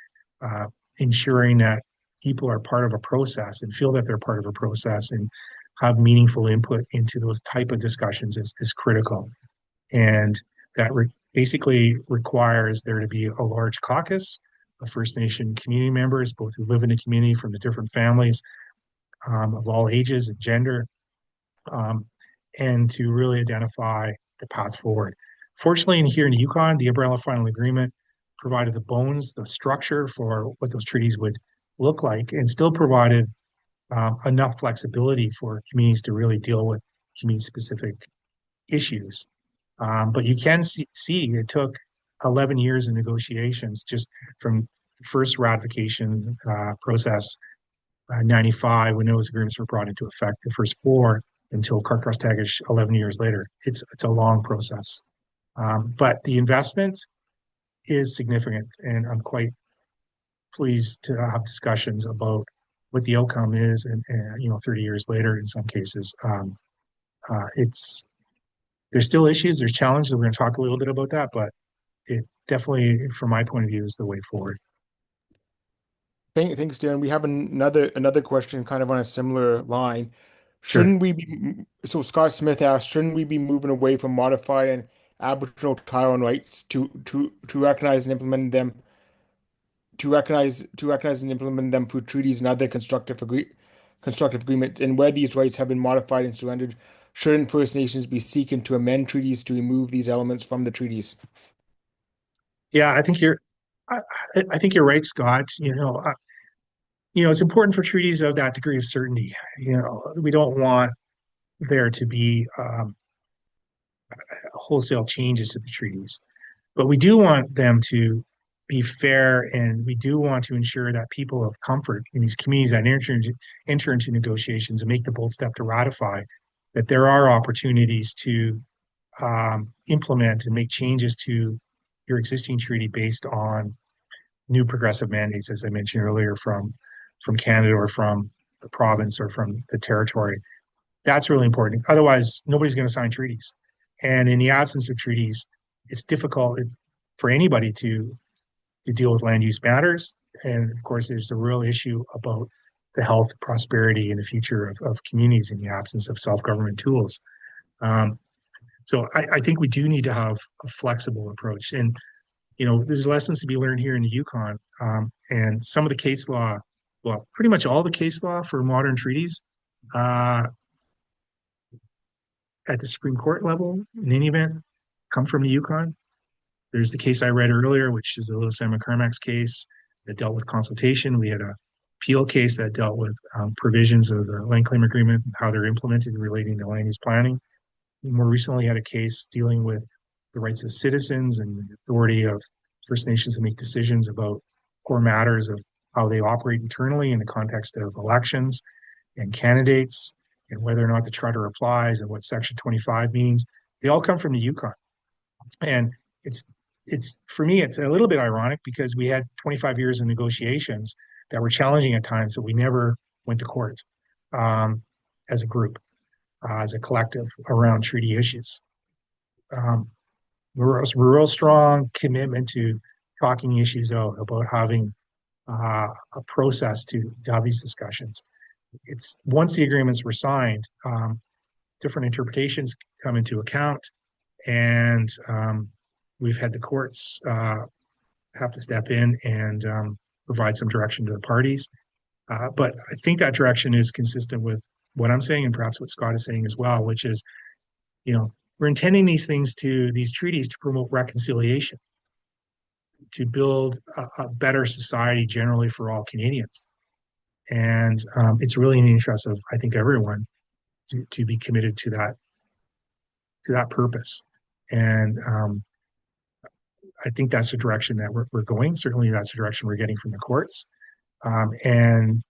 ensuring that people are part of a process and feel that they're part of a process and have meaningful input into those type of discussions is critical. And that basically requires there to be a large caucus of First Nation community members, both who live in the community from the different families of all ages and gender, and to really identify the path forward. Fortunately, here in Yukon, the Umbrella Final Agreement provided the bones, the structure for what those treaties would look like, and still provided enough flexibility for communities to really deal with community-specific issues. But you can see it took 11 years of negotiations just from the first ratification process 95 when those agreements were brought into effect, the first four until Carcross-Tagish 11 years later. It's a long process. But the investment is significant, and I'm quite pleased to have discussions about what the outcome is, and 30 years later in some cases. It's there's still issues, there's challenges. We're going to talk a little bit about that, but it definitely, from my point of view, is the way forward. Thanks, Darren. We have another question kind of on a similar line. Sure. Shouldn't we be, so Scott Smith asked, shouldn't we be moving away from modifying Aboriginal title and rights to recognize and implement them through treaties and other constructive agreements, and where these rights have been modified and surrendered, shouldn't First Nations be seeking to amend treaties to remove these elements from the treaties? Yeah, I, I think you're right, Scott. It's important for treaties of that degree of certainty. We don't want there to be wholesale changes to the treaties, but we do want them to be fair, and we do want to ensure that people of comfort in these communities that enter into negotiations and make the bold step to ratify, that there are opportunities to implement and make changes to your existing treaty based on new progressive mandates, as I mentioned earlier, from Canada or from the province or from the territory. That's really important. Otherwise, nobody's going to sign treaties. And in the absence of treaties, it's difficult for anybody to deal with land use matters. And of course, there's a real issue about the health, prosperity, and the future of communities in the absence of self-government tools. Um, so I think we do need to have a flexible approach. And there's lessons to be learned here in the Yukon. And some of the case law, well, pretty much all the case law for modern treaties uh, at the Supreme Court level, in any event, come from the Yukon. There's the case I read earlier, which is the Little Sam McCormack's case that dealt with consultation. We had a appeal case that dealt with provisions of the land claim agreement and how they're implemented relating to land use planning. We more recently had a case dealing with the rights of citizens and the authority of First Nations to make decisions about core matters of how they operate internally in the context of elections and candidates and whether or not the charter applies and what Section 25 means. They all come from the Yukon. And it's for me, it's a little bit ironic because we had 25 years of negotiations that were challenging at times, but we never went to court um, as a group, as a collective around treaty issues. Um, real strong commitment to talking issues out, about having a process to have these discussions. It's once the agreements were signed, different interpretations come into account, and we've had the courts have to step in and provide some direction to the parties. But I think that direction is consistent with what I'm saying and perhaps what Scott is saying as well, which is, we're intending these treaties to promote reconciliation, to build a better society generally for all Canadians. And it's really in the interest of, I think, everyone to be committed to that purpose. And I think that's the direction that we're going. Certainly, that's the direction we're getting from the courts, and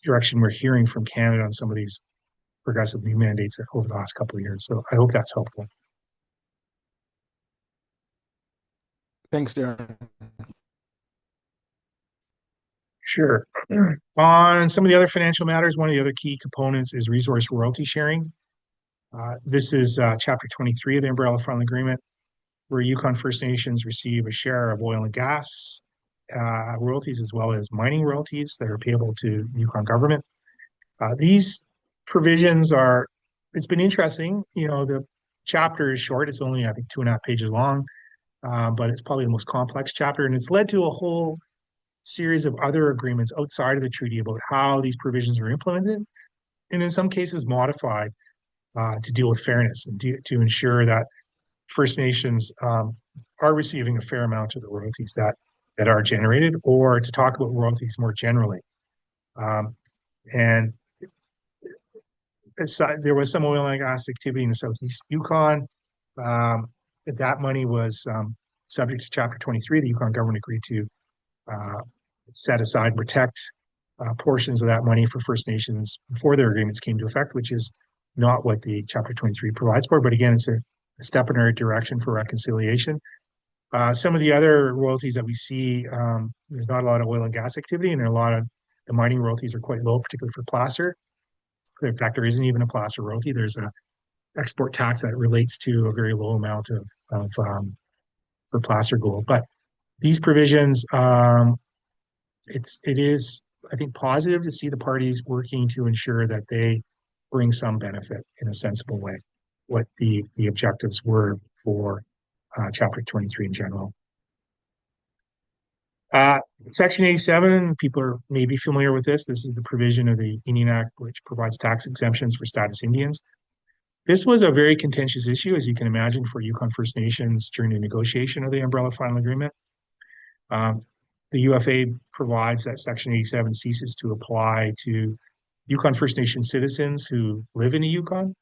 direction we're hearing from Canada on some of these progressive new mandates over the last couple of years. So I hope that's helpful. Thanks, Darren. Sure. On some of the other financial matters, one of the other key components is resource royalty sharing. This is Chapter 23 of the Umbrella Fund Agreement, where Yukon First Nations receive a share of oil and gas royalties as well as mining royalties that are payable to the Yukon government. These provisions it's been interesting. The chapter is short. It's only, I think, 2.5 pages long, but it's probably the most complex chapter. And it's led to a whole series of other agreements outside of the treaty about how these provisions are implemented, and in some cases modified to deal with fairness and to ensure that First Nations are receiving a fair amount of the royalties that are generated, or to talk about royalties more generally. And there was some oil and gas activity in the Southeast Yukon. That money was subject to Chapter 23. The Yukon government agreed to set aside and protect portions of that money for First Nations before their agreements came to effect, which is not what the Chapter 23 provides for. But again, it's a step in our direction for reconciliation. Some of the other royalties that we see, there's not a lot of oil and gas activity, and a lot of the mining royalties are quite low, particularly for placer. In fact, there isn't even a placer royalty. There's export tax that relates to a very low amount of for placer gold. But these provisions, it is, I think, positive to see the parties working to ensure that they bring some benefit in a sensible way. What the objectives were for Chapter 23 in general. Uh, Section 87, people are maybe familiar with this. This is the provision of the Indian Act which provides tax exemptions for status Indians. This was a very contentious issue, as you can imagine, for Yukon First Nations during the negotiation of the Umbrella Final Agreement. Um, the UFA provides that Section 87 ceases to apply to Yukon First Nation citizens who live in the Yukon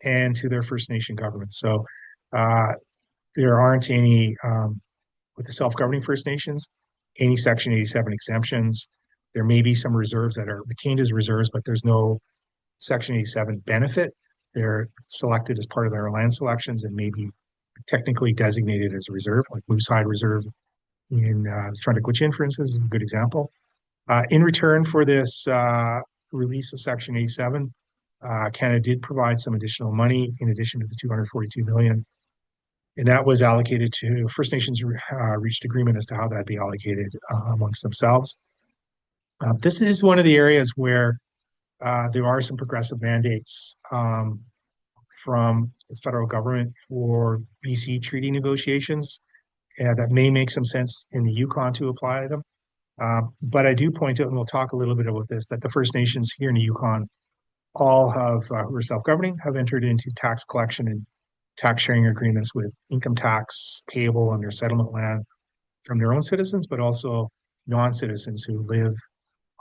and to their First Nation governments. So uh, there aren't any, with the self-governing First Nations, any Section 87 exemptions. There may be some reserves that are retained as reserves, but there's no Section 87 benefit. They're selected as part of their land selections and may be technically designated as a reserve, like Moose Hide Reserve in Trundiquichin, for instance, is a good example. In return for this release of Section 87, Canada did provide some additional money in addition to the 242 million, and that was allocated to First Nations. Reached agreement as to how that'd be allocated amongst themselves. This is one of the areas where there are some progressive mandates from the federal government for BC treaty negotiations that may make some sense in the Yukon to apply them. But I do point out, and we'll talk a little bit about this, that the First Nations here in the Yukon all have, who are self-governing, have entered into tax collection and tax sharing agreements with income tax payable on their settlement land from their own citizens, but also non-citizens who live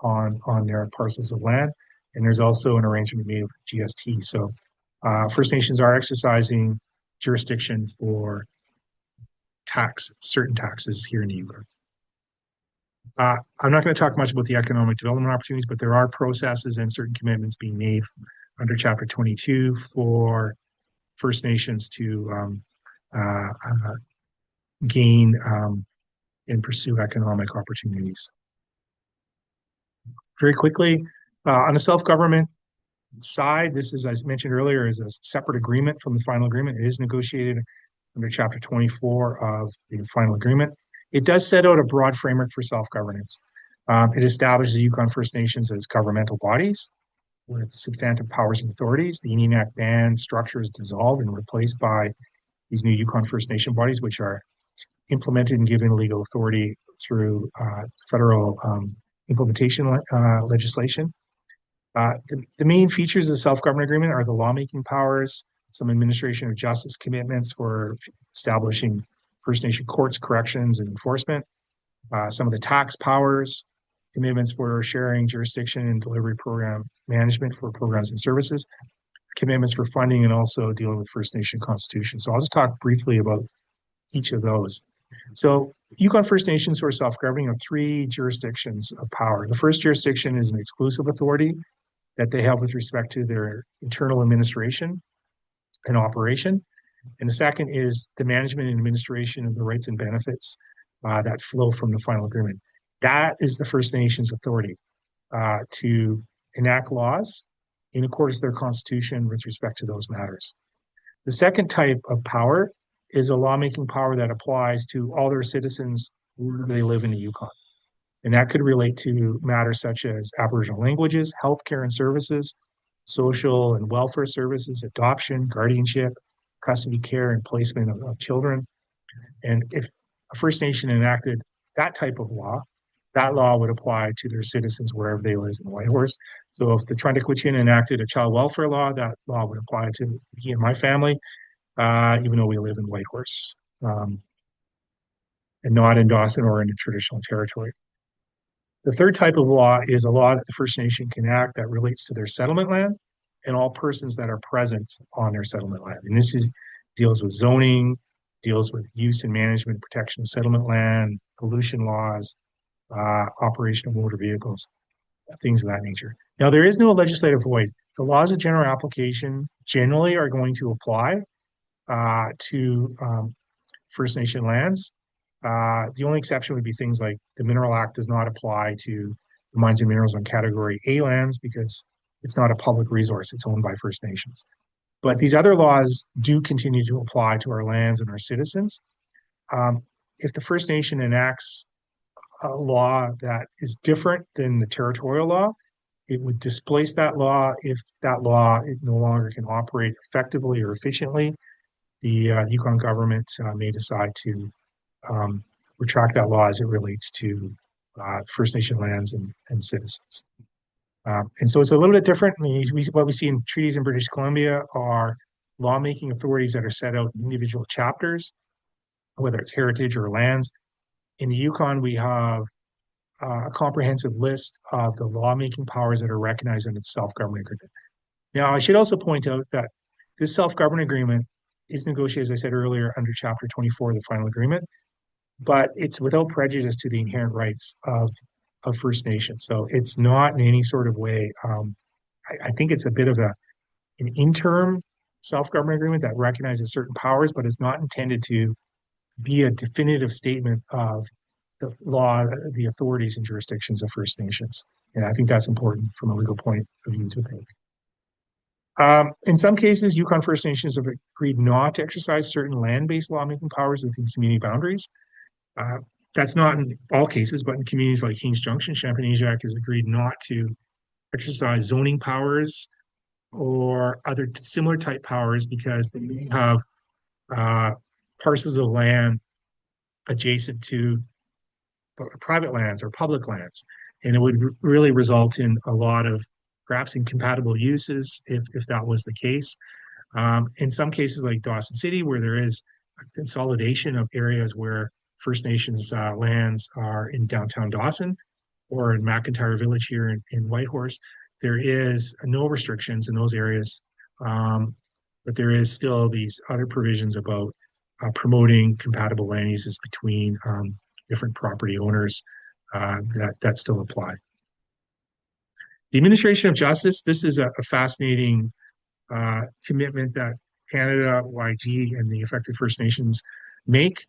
on their parcels of land. And there's also an arrangement made with GST. So First Nations are exercising jurisdiction for certain taxes here in the Yukon. I'm not going to talk much about the economic development opportunities, but there are processes and certain commitments being made under Chapter 22 for First Nations to gain and pursue economic opportunities. Very quickly, on the self-government side, this is, as mentioned earlier, is a separate agreement from the final agreement. It is negotiated under Chapter 24 of the final agreement. It does set out a broad framework for self-governance. It establishes the Yukon First Nations as governmental bodies with substantive powers and authorities. The Indian Act band structure is dissolved and replaced by these new Yukon First Nation bodies, which are implemented and given legal authority through federal implementation legislation. The main features of the self-government agreement are the lawmaking powers, some administration of justice commitments for establishing First Nation courts, corrections, and enforcement, some of the tax powers, commitments for sharing jurisdiction and delivery program management for programs and services, commitments for funding, and also dealing with First Nation constitution. So I'll just talk briefly about each of those. So Yukon First Nations who are self-governing have three jurisdictions of power. The first jurisdiction is an exclusive authority that they have with respect to their internal administration and operation. And the second is the management and administration of the rights and benefits that flow from the final agreement. That is the First Nations authority to enact laws in accordance with their constitution with respect to those matters. The second type of power is a lawmaking power that applies to all their citizens where they live in the Yukon. And that could relate to matters such as Aboriginal languages, healthcare and services, social and welfare services, adoption, guardianship, custody care, and placement of children. And if a First Nation enacted that type of law, that law would apply to their citizens wherever they live in Whitehorse. So if the Trundiquichin enacted a child welfare law, that law would apply to me and my family, even though we live in Whitehorse and not in Dawson or in the traditional territory. The third type of law is a law that the First Nation can enact that relates to their settlement land and all persons that are present on their settlement land. And deals with zoning, deals with use and management, protection of settlement land, pollution laws, operation of motor vehicles, things of that nature. Now, there is no legislative void. The laws of general application generally are going to apply to First Nation lands. The only exception would be things like the Mineral Act does not apply to the mines and minerals on Category A lands because it's not a public resource. It's owned by First Nations. But these other laws do continue to apply to our lands and our citizens. Um, if the First Nation enacts a law that is different than the territorial law, it would displace that law if that law it no longer can operate effectively or efficiently. The Yukon government may decide to um, retract that law as it relates to First Nation lands and citizens. And so it's a little bit different. I mean, what we see in treaties in British Columbia are lawmaking authorities that are set out in individual chapters, whether it's heritage or lands. In the Yukon, we have a comprehensive list of the lawmaking powers that are recognized in the self-government agreement. Now, I should also point out that this self-government agreement is negotiated, as I said earlier, under Chapter 24 of the final agreement, but it's without prejudice to the inherent rights of First Nations. So it's not in any sort of way. I think it's a bit of an interim self-government agreement that recognizes certain powers, but it's not intended to be a definitive statement of the law, the authorities and jurisdictions of First Nations. And I think that's important from a legal point of view to make. In some cases, Yukon First Nations have agreed not to exercise certain land-based lawmaking powers within community boundaries. Uh, that's not in all cases, but in communities like Kings Junction, Champagnat has agreed not to exercise zoning powers or other similar type powers because they may have uh, parcels of land adjacent to private lands or public lands. And it would really result in a lot of perhaps incompatible uses if that was the case. In some cases, like Dawson City, where there is a consolidation of areas where First Nations lands are in downtown Dawson or in McIntyre Village here in Whitehorse, there is no restrictions in those areas. But there is still these other provisions about promoting compatible land uses between different property owners that still apply. The administration of justice, this is a fascinating commitment that Canada, YG, and the affected First Nations make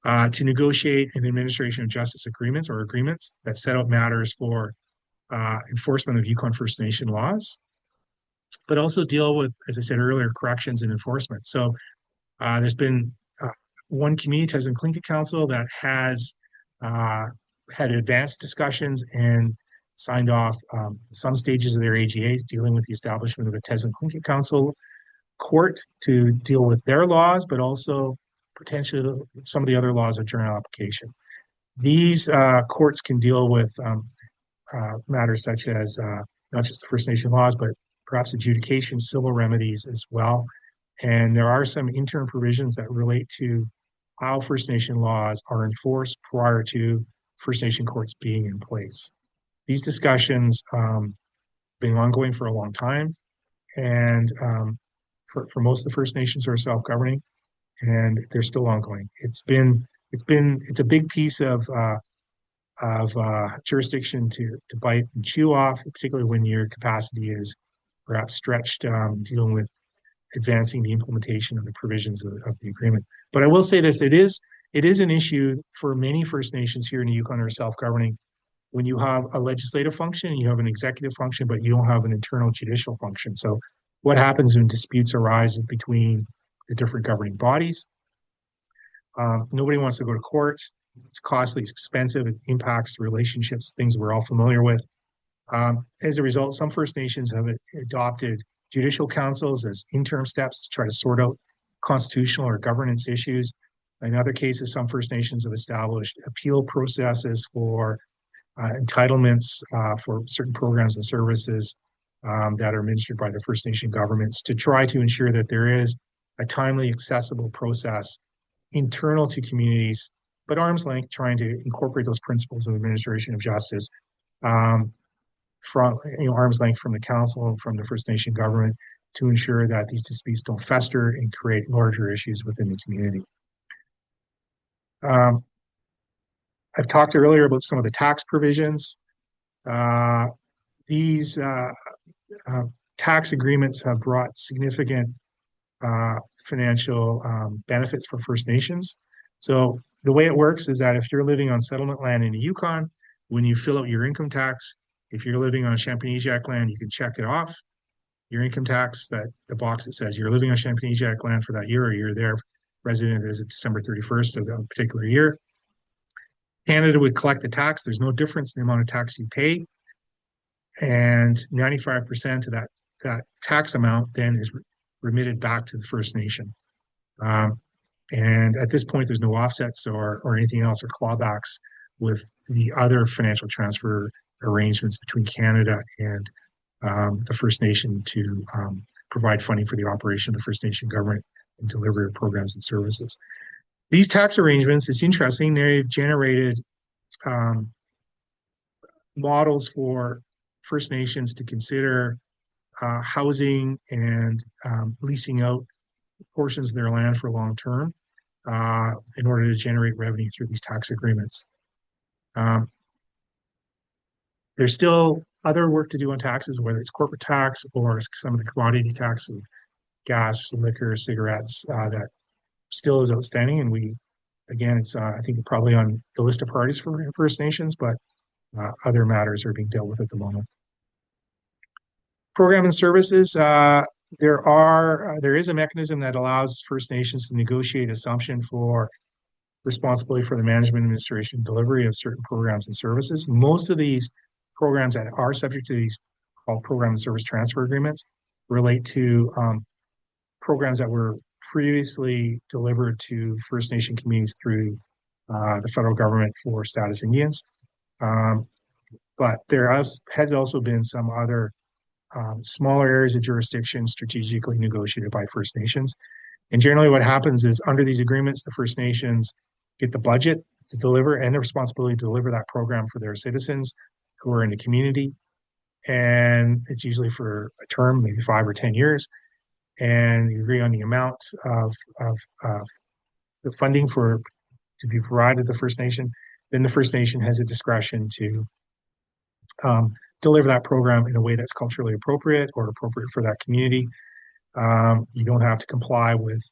to negotiate an administration of justice agreements or agreements that set out matters for enforcement of Yukon First Nation laws, but also deal with, as I said earlier, corrections and enforcement. So there's been one community, Tasman Tlingit Council, that has had advanced discussions and signed off some stages of their AGAs dealing with the establishment of a Tasman Tlingit Council court to deal with their laws, but also potentially some of the other laws of journal application. These courts can deal with matters such as not just the First Nation laws, but perhaps adjudication, civil remedies as well. And there are some interim provisions that relate to how First Nation laws are enforced prior to First Nation courts being in place. These discussions been ongoing for a long time, and for most of the First Nations are self-governing, and they're still ongoing. It's a big piece of jurisdiction to bite and chew off, particularly when your capacity is perhaps stretched dealing with advancing the implementation of the provisions of the agreement. But I will say this, it is an issue for many First Nations here in the Yukon who are self-governing when you have a legislative function, you have an executive function, but you don't have an internal judicial function. So what happens when disputes arise between the different governing bodies? Nobody wants to go to court. It's costly, it's expensive, it impacts relationships, things we're all familiar with. As a result, some First Nations have adopted judicial councils as interim steps to try to sort out constitutional or governance issues. In other cases, some First Nations have established appeal processes for entitlements for certain programs and services that are administered by the First Nation governments to try to ensure that there is a timely, accessible process internal to communities, but arm's length, trying to incorporate those principles of administration of justice from arm's length from the council and from the First Nation government to ensure that these disputes don't fester and create larger issues within the community. I've talked earlier about some of the tax provisions. These tax agreements have brought significant financial benefits for First Nations. So the way it works is that if you're living on settlement land in the Yukon, when you fill out your income tax, if you're living on Champagnat land, you can check it off. your income tax, that the box that says you're living on Champagne land for that year, or you're there resident as of December 31st of that particular year. Canada would collect the tax. There's no difference in the amount of tax you pay, and 95% of that tax amount then is remitted back to the First Nation. Um, and at this point, there's no offsets or anything else or clawbacks with the other financial transfer arrangements between Canada and the First Nation to provide funding for the operation of the First Nation government and delivery of programs and services. These tax arrangements, it's interesting, they've generated um, models for First Nations to consider housing and leasing out portions of their land for long term in order to generate revenue through these tax agreements. Um, there's still other work to do on taxes, whether it's corporate tax or some of the commodity tax of gas, liquor, cigarettes that still is outstanding. And again, it's I think probably on the list of priorities for First Nations, but other matters are being dealt with at the moment. Program and services, there is a mechanism that allows First Nations to negotiate assumption for responsibility for the management, administration, delivery of certain programs and services. Most of these programs that are subject to these called program and service transfer agreements relate to programs that were previously delivered to First Nation communities through the federal government for status Indians. But there has also been some other smaller areas of jurisdiction strategically negotiated by First Nations. And generally what happens is under these agreements, the First Nations get the budget to deliver and the responsibility to deliver that program for their citizens who are in the community. And it's usually for a term, maybe 5 or 10 years. And you agree on the amount of the funding to be provided to the First Nation. Then the First Nation has a discretion to deliver that program in a way that's culturally appropriate or appropriate for that community. You don't have to comply with,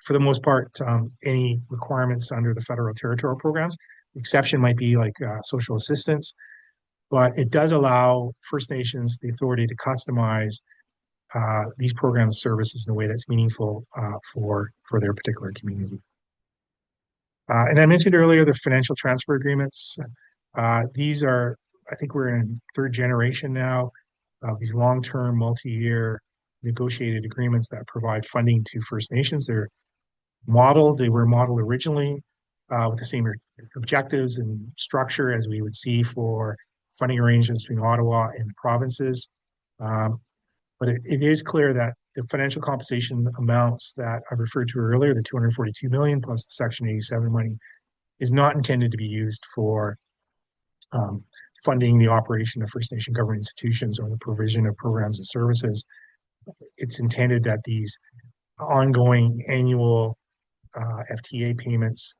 for the most part, any requirements under the federal territorial programs. The exception might be like social assistance, but it does allow First Nations the authority to customize these programs and services in a way that's meaningful for their particular community. And I mentioned earlier the financial transfer agreements. These are, I think we're in third generation now of these long-term, multi-year negotiated agreements that provide funding to First Nations. They were modeled originally with the same objectives and structure as we would see for funding arrangements between Ottawa and the provinces. But it is clear that the financial compensation amounts that I referred to earlier, the 242 million plus the Section 87 money, is not intended to be used for funding the operation of First Nation government institutions or the provision of programs and services. It's intended that these ongoing annual FTA payments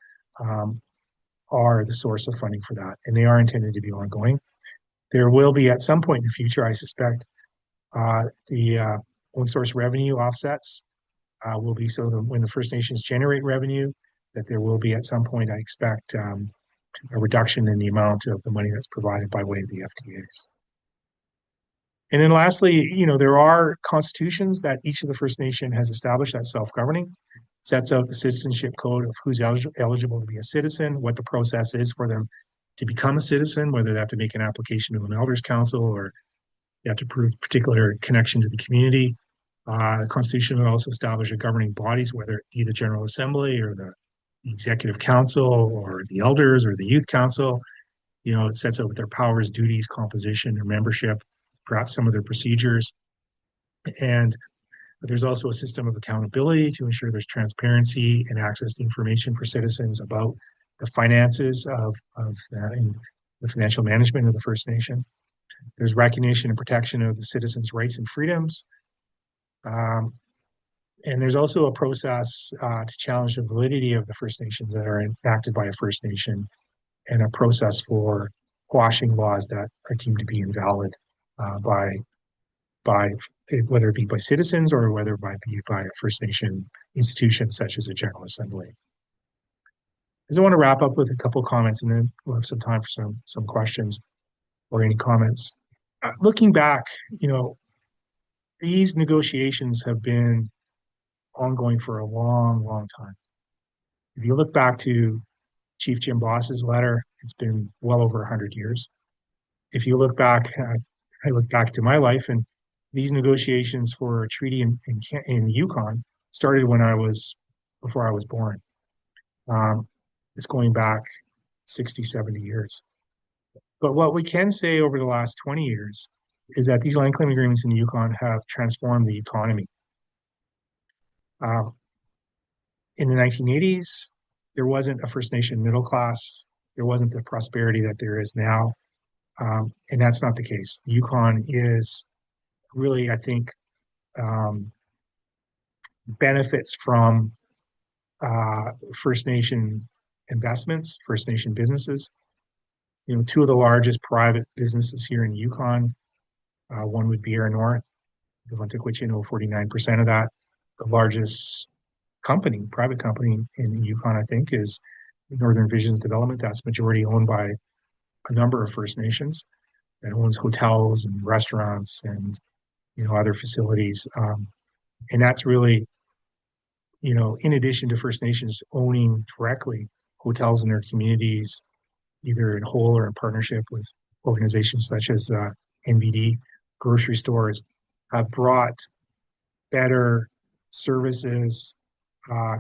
are the source of funding for that, and they are intended to be ongoing. There will be at some point in the future, I suspect, the own source revenue offsets will be so that when the First Nations generate revenue, that there will be at some point, I expect, a reduction in the amount of the money that's provided by way of the FTAs. And then lastly, there are constitutions that each of the First Nation has established that's self-governing, sets out the citizenship code of who's eligible to be a citizen, what the process is for them to become a citizen, whether they have to make an application to an elders council or you have to prove particular connection to the community. The Constitution would also establish a governing bodies, whether it be the General Assembly or the Executive Council or the Elders or the Youth Council. It sets out their powers, duties, composition, their membership, perhaps some of their procedures. And there's also a system of accountability to ensure there's transparency and access to information for citizens about the finances of and the financial management of the First Nation. There's recognition and protection of the citizens' rights and freedoms. And there's also a process to challenge the validity of the First Nations that are enacted by a First Nation and a process for quashing laws that are deemed to be invalid by whether it be by citizens or whether it be by a First Nation institution such as a General Assembly. I just want to wrap up with a couple of comments and then we'll have some time for some questions or any comments. Looking back, these negotiations have been ongoing for a long, long time. If you look back to Chief Jim Boss's letter, it's been well over 100 years. If you look back, I look back to my life, and these negotiations for a treaty in Yukon started before I was born. Um, it's going back 60, 70 years. But what we can say over the last 20 years is that these land claim agreements in the Yukon have transformed the economy. Um, in the 1980s, there wasn't a First Nation middle class. There wasn't the prosperity that there is now. And that's not the case. The Yukon is really, I think, um, benefits from First Nation investments, First Nation businesses. You know, two of the largest private businesses here in the Yukon, one would be Air North, the Wantagwitchin, 49% of that. The largest private company in the Yukon, I think, is Northern Visions Development. That's majority owned by a number of First Nations that owns hotels and restaurants and other facilities. And that's really, in addition to First Nations owning directly hotels in their communities, either in whole or in partnership with organizations such as NBD, grocery stores, have brought better services,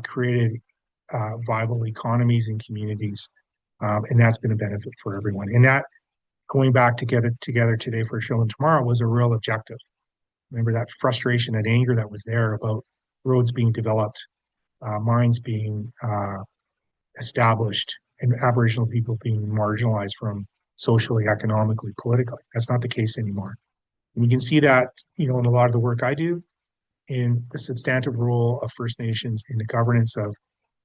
created viable economies and communities, and that's been a benefit for everyone. And that going back together today for a show and tomorrow was a real objective. Remember that frustration, that anger that was there about roads being developed, mines being established, and Aboriginal people being marginalized from socially, economically, politically. That's not the case anymore. And you can see that, in a lot of the work I do in the substantive role of First Nations in the governance of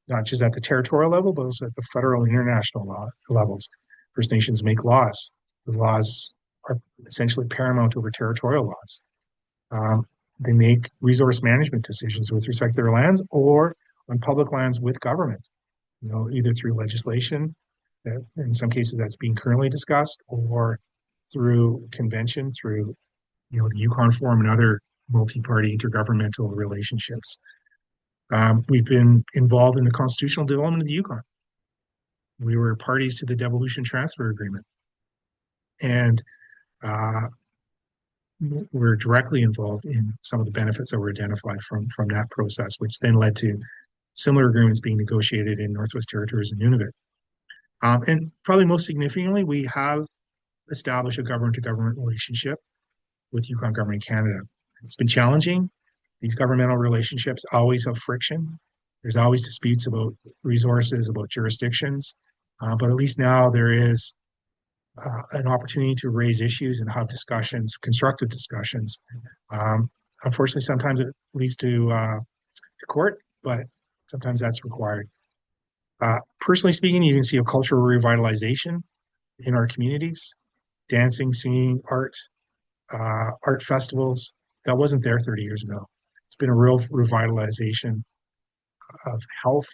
not just at the territorial level, but also at the federal and international levels. First Nations make laws. The laws are essentially paramount over territorial laws. Um, they make resource management decisions with respect to their lands or on public lands with government, either through legislation, that in some cases that's being currently discussed, or through convention, through the Yukon Forum and other multi-party intergovernmental relationships. We've been involved in the constitutional development of the Yukon. We were parties to the devolution transfer agreement, and uh, we're directly involved in some of the benefits that were identified from that process, which then led to similar agreements being negotiated in Northwest Territories and Nunavut. And probably most significantly, we have established a government-to-government relationship with Yukon Government Canada. It's been challenging. These governmental relationships always have friction. There's always disputes about resources, about jurisdictions. But at least now there is an opportunity to raise issues and have discussions, constructive discussions. Unfortunately, sometimes it leads to court, but sometimes that's required. Personally speaking, you can see a cultural revitalization in our communities, dancing, singing, art festivals. That wasn't there 30 years ago. It's been a real revitalization of health,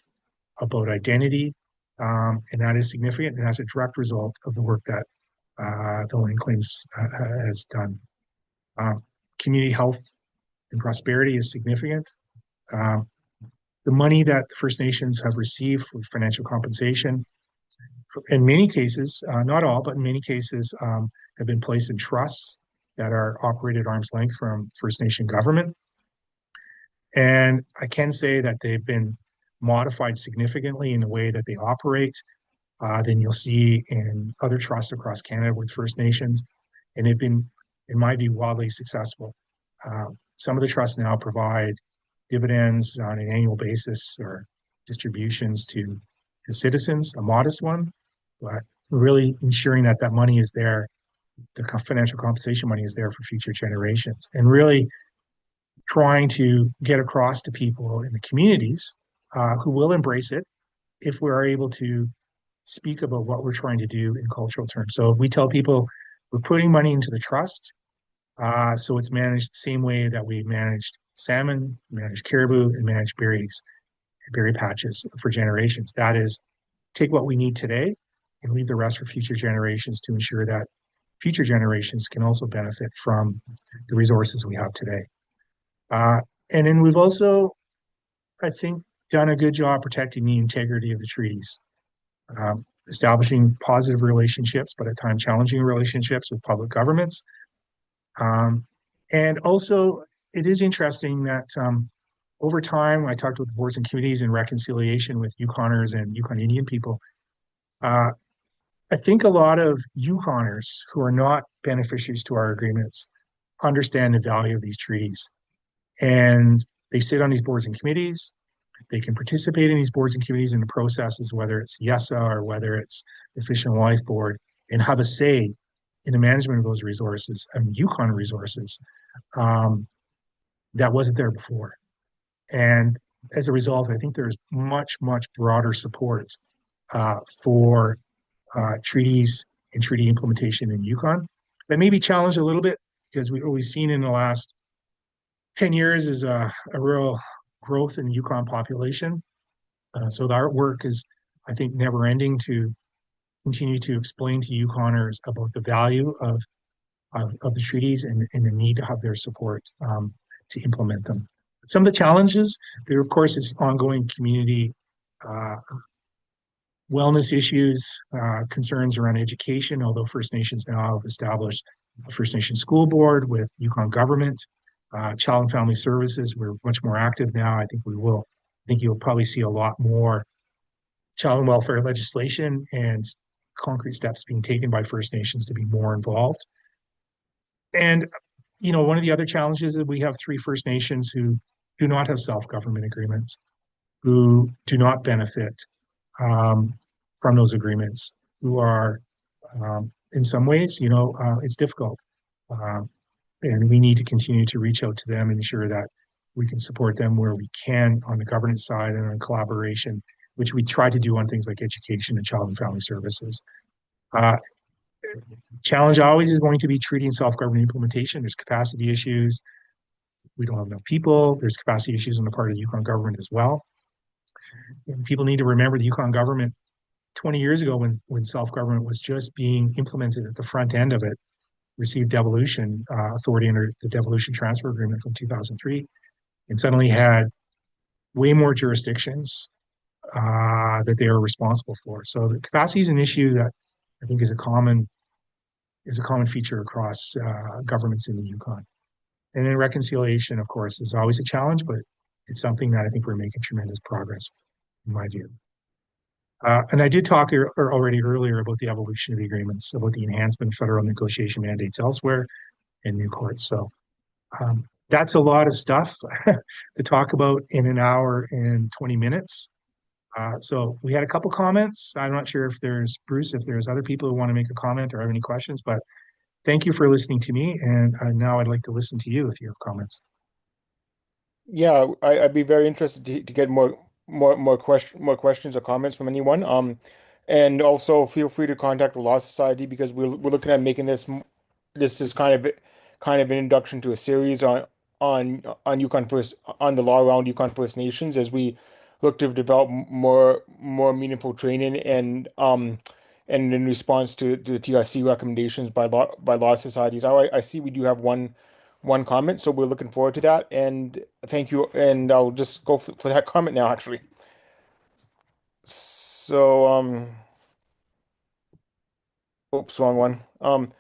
about identity, and that is significant, and that's a direct result of the work that the Land Claims has done. Community health and prosperity is significant. Um, the money that the First Nations have received for financial compensation, in many cases, not all, but in many cases, have been placed in trusts that are operated at arm's length from First Nation government. And I can say that they've been modified significantly in the way that they operate than you'll see in other trusts across Canada with First Nations. And they've been, in my view, wildly successful. Some of the trusts now provide dividends on an annual basis or distributions to citizens, a modest one, but really ensuring that that money is there, the financial compensation money is there for future generations, and really trying to get across to people in the communities who will embrace it if we're able to speak about what we're trying to do in cultural terms. So we tell people we're putting money into the trust, so it's managed the same way that we managed salmon, managed caribou, and managed berry patches for generations. That is, take what we need today and leave the rest for future generations to ensure that future generations can also benefit from the resources we have today. Uh, and then we've also, I think, done a good job protecting the integrity of the treaties, establishing positive relationships, but at times challenging relationships with public governments. Um, and also, it is interesting that over time, I talked with boards and committees in reconciliation with Yukoners and Yukon Indian people. Uh, I think a lot of Yukoners who are not beneficiaries to our agreements understand the value of these treaties. And they sit on these boards and committees. They can participate in these boards and committees in the processes, whether it's YESA or whether it's the Fish and Wildlife Board, and have a say in the management of those resources and Yukon resources um, that wasn't there before. And as a result, I think there's much, much broader support for treaties and treaty implementation in Yukon. That may be challenged a little bit because what we've seen in the last 10 years is a real growth in the Yukon population. So our work is, I think, never ending to continue to explain to Yukoners about the value of the treaties and the need to have their support to implement them. Some of the challenges, there, of course, is ongoing community uh, wellness issues, concerns around education, although First Nations now have established a First Nation school board with Yukon government, child and family services. We're much more active now. I think we will. I think you'll probably see a lot more child and welfare legislation and concrete steps being taken by First Nations to be more involved. And, one of the other challenges is that we have three First Nations who do not have self-government agreements, who do not benefit um, from those agreements, who are, in some ways, it's difficult. Um, and we need to continue to reach out to them and ensure that we can support them where we can on the governance side and on collaboration, which we try to do on things like education and child and family services. Uh, Challenge always is going to be treaty and self-government implementation. There's capacity issues. We don't have enough people. There's capacity issues on the part of the Yukon government as well. And people need to remember the Yukon government 20 years ago when self-government was just being implemented at the front end of it, received devolution authority under the devolution transfer agreement from 2003, and suddenly had way more jurisdictions that they are responsible for. So the capacity is an issue that I think is a common feature across governments in the Yukon. And then reconciliation, of course, is always a challenge, but it's something that I think we're making tremendous progress, in my view. And I did talk already earlier about the evolution of the agreements, about the enhancement of federal negotiation mandates elsewhere in new courts. So that's a lot of stuff to talk about in an hour and 20 minutes. So we had a couple comments. I'm not sure if there's Bruce, if there's other people who want to make a comment or have any questions, but thank you for listening to me. And now I'd like to listen to you if you have comments. Yeah, I'd be very interested to get more questions or comments from anyone. And also feel free to contact the Law Society because we're looking at making this is kind of an introduction to a series on Yukon First on the law around Yukon First Nations as we look to develop more meaningful training and in response to the TRC recommendations by law societies. I see we do have one comment, so we're looking forward to that. And thank you. And I'll just go for that comment now, actually. So, oops, wrong one.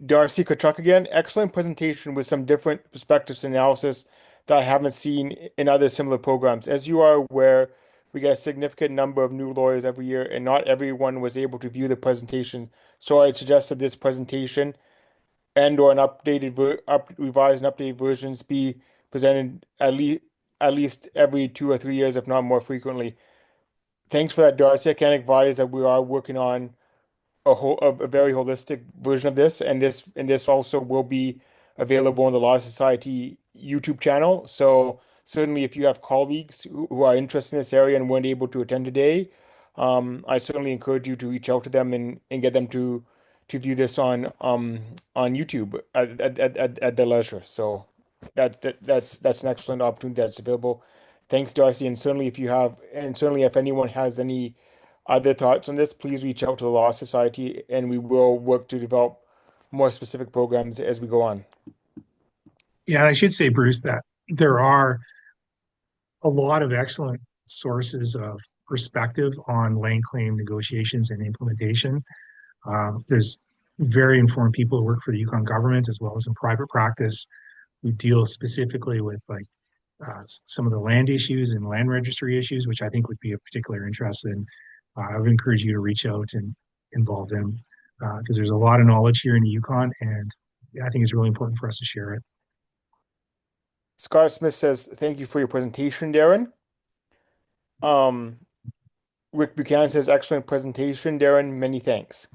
Darcy Kachuk again. Excellent presentation with some different perspectives and analysis that I haven't seen in other similar programs. As you are aware, we get a significant number of new lawyers every year, and not everyone was able to view the presentation. So I suggest that this presentation and or an revised and updated versions be presented at least every 2 or 3 years, if not more frequently. Thanks for that, Darcy. I can advise that we are working on a very holistic version of this, and this also will be available on the Law Society YouTube channel. So certainly, if you have colleagues who are interested in this area and weren't able to attend today, I certainly encourage you to reach out to them and get them to view this on YouTube at their leisure. So that's an excellent opportunity that's available. Thanks, Darcy, and certainly if anyone has any other thoughts on this, please reach out to the Law Society and we will work to develop more specific programs as we go on. Yeah, and I should say, Bruce, that there are a lot of excellent sources of perspective on land claim negotiations and implementation. There's very informed people who work for the Yukon government as well as in private practice who deal specifically with like some of the land issues and land registry issues, which I think would be of particular interest. And I would encourage you to reach out and involve them because there's a lot of knowledge here in the Yukon, and I think it's really important for us to share it. Scott Smith says, thank you for your presentation, Darren. Um, Rick Buchanan says, excellent presentation, Darren. Many thanks.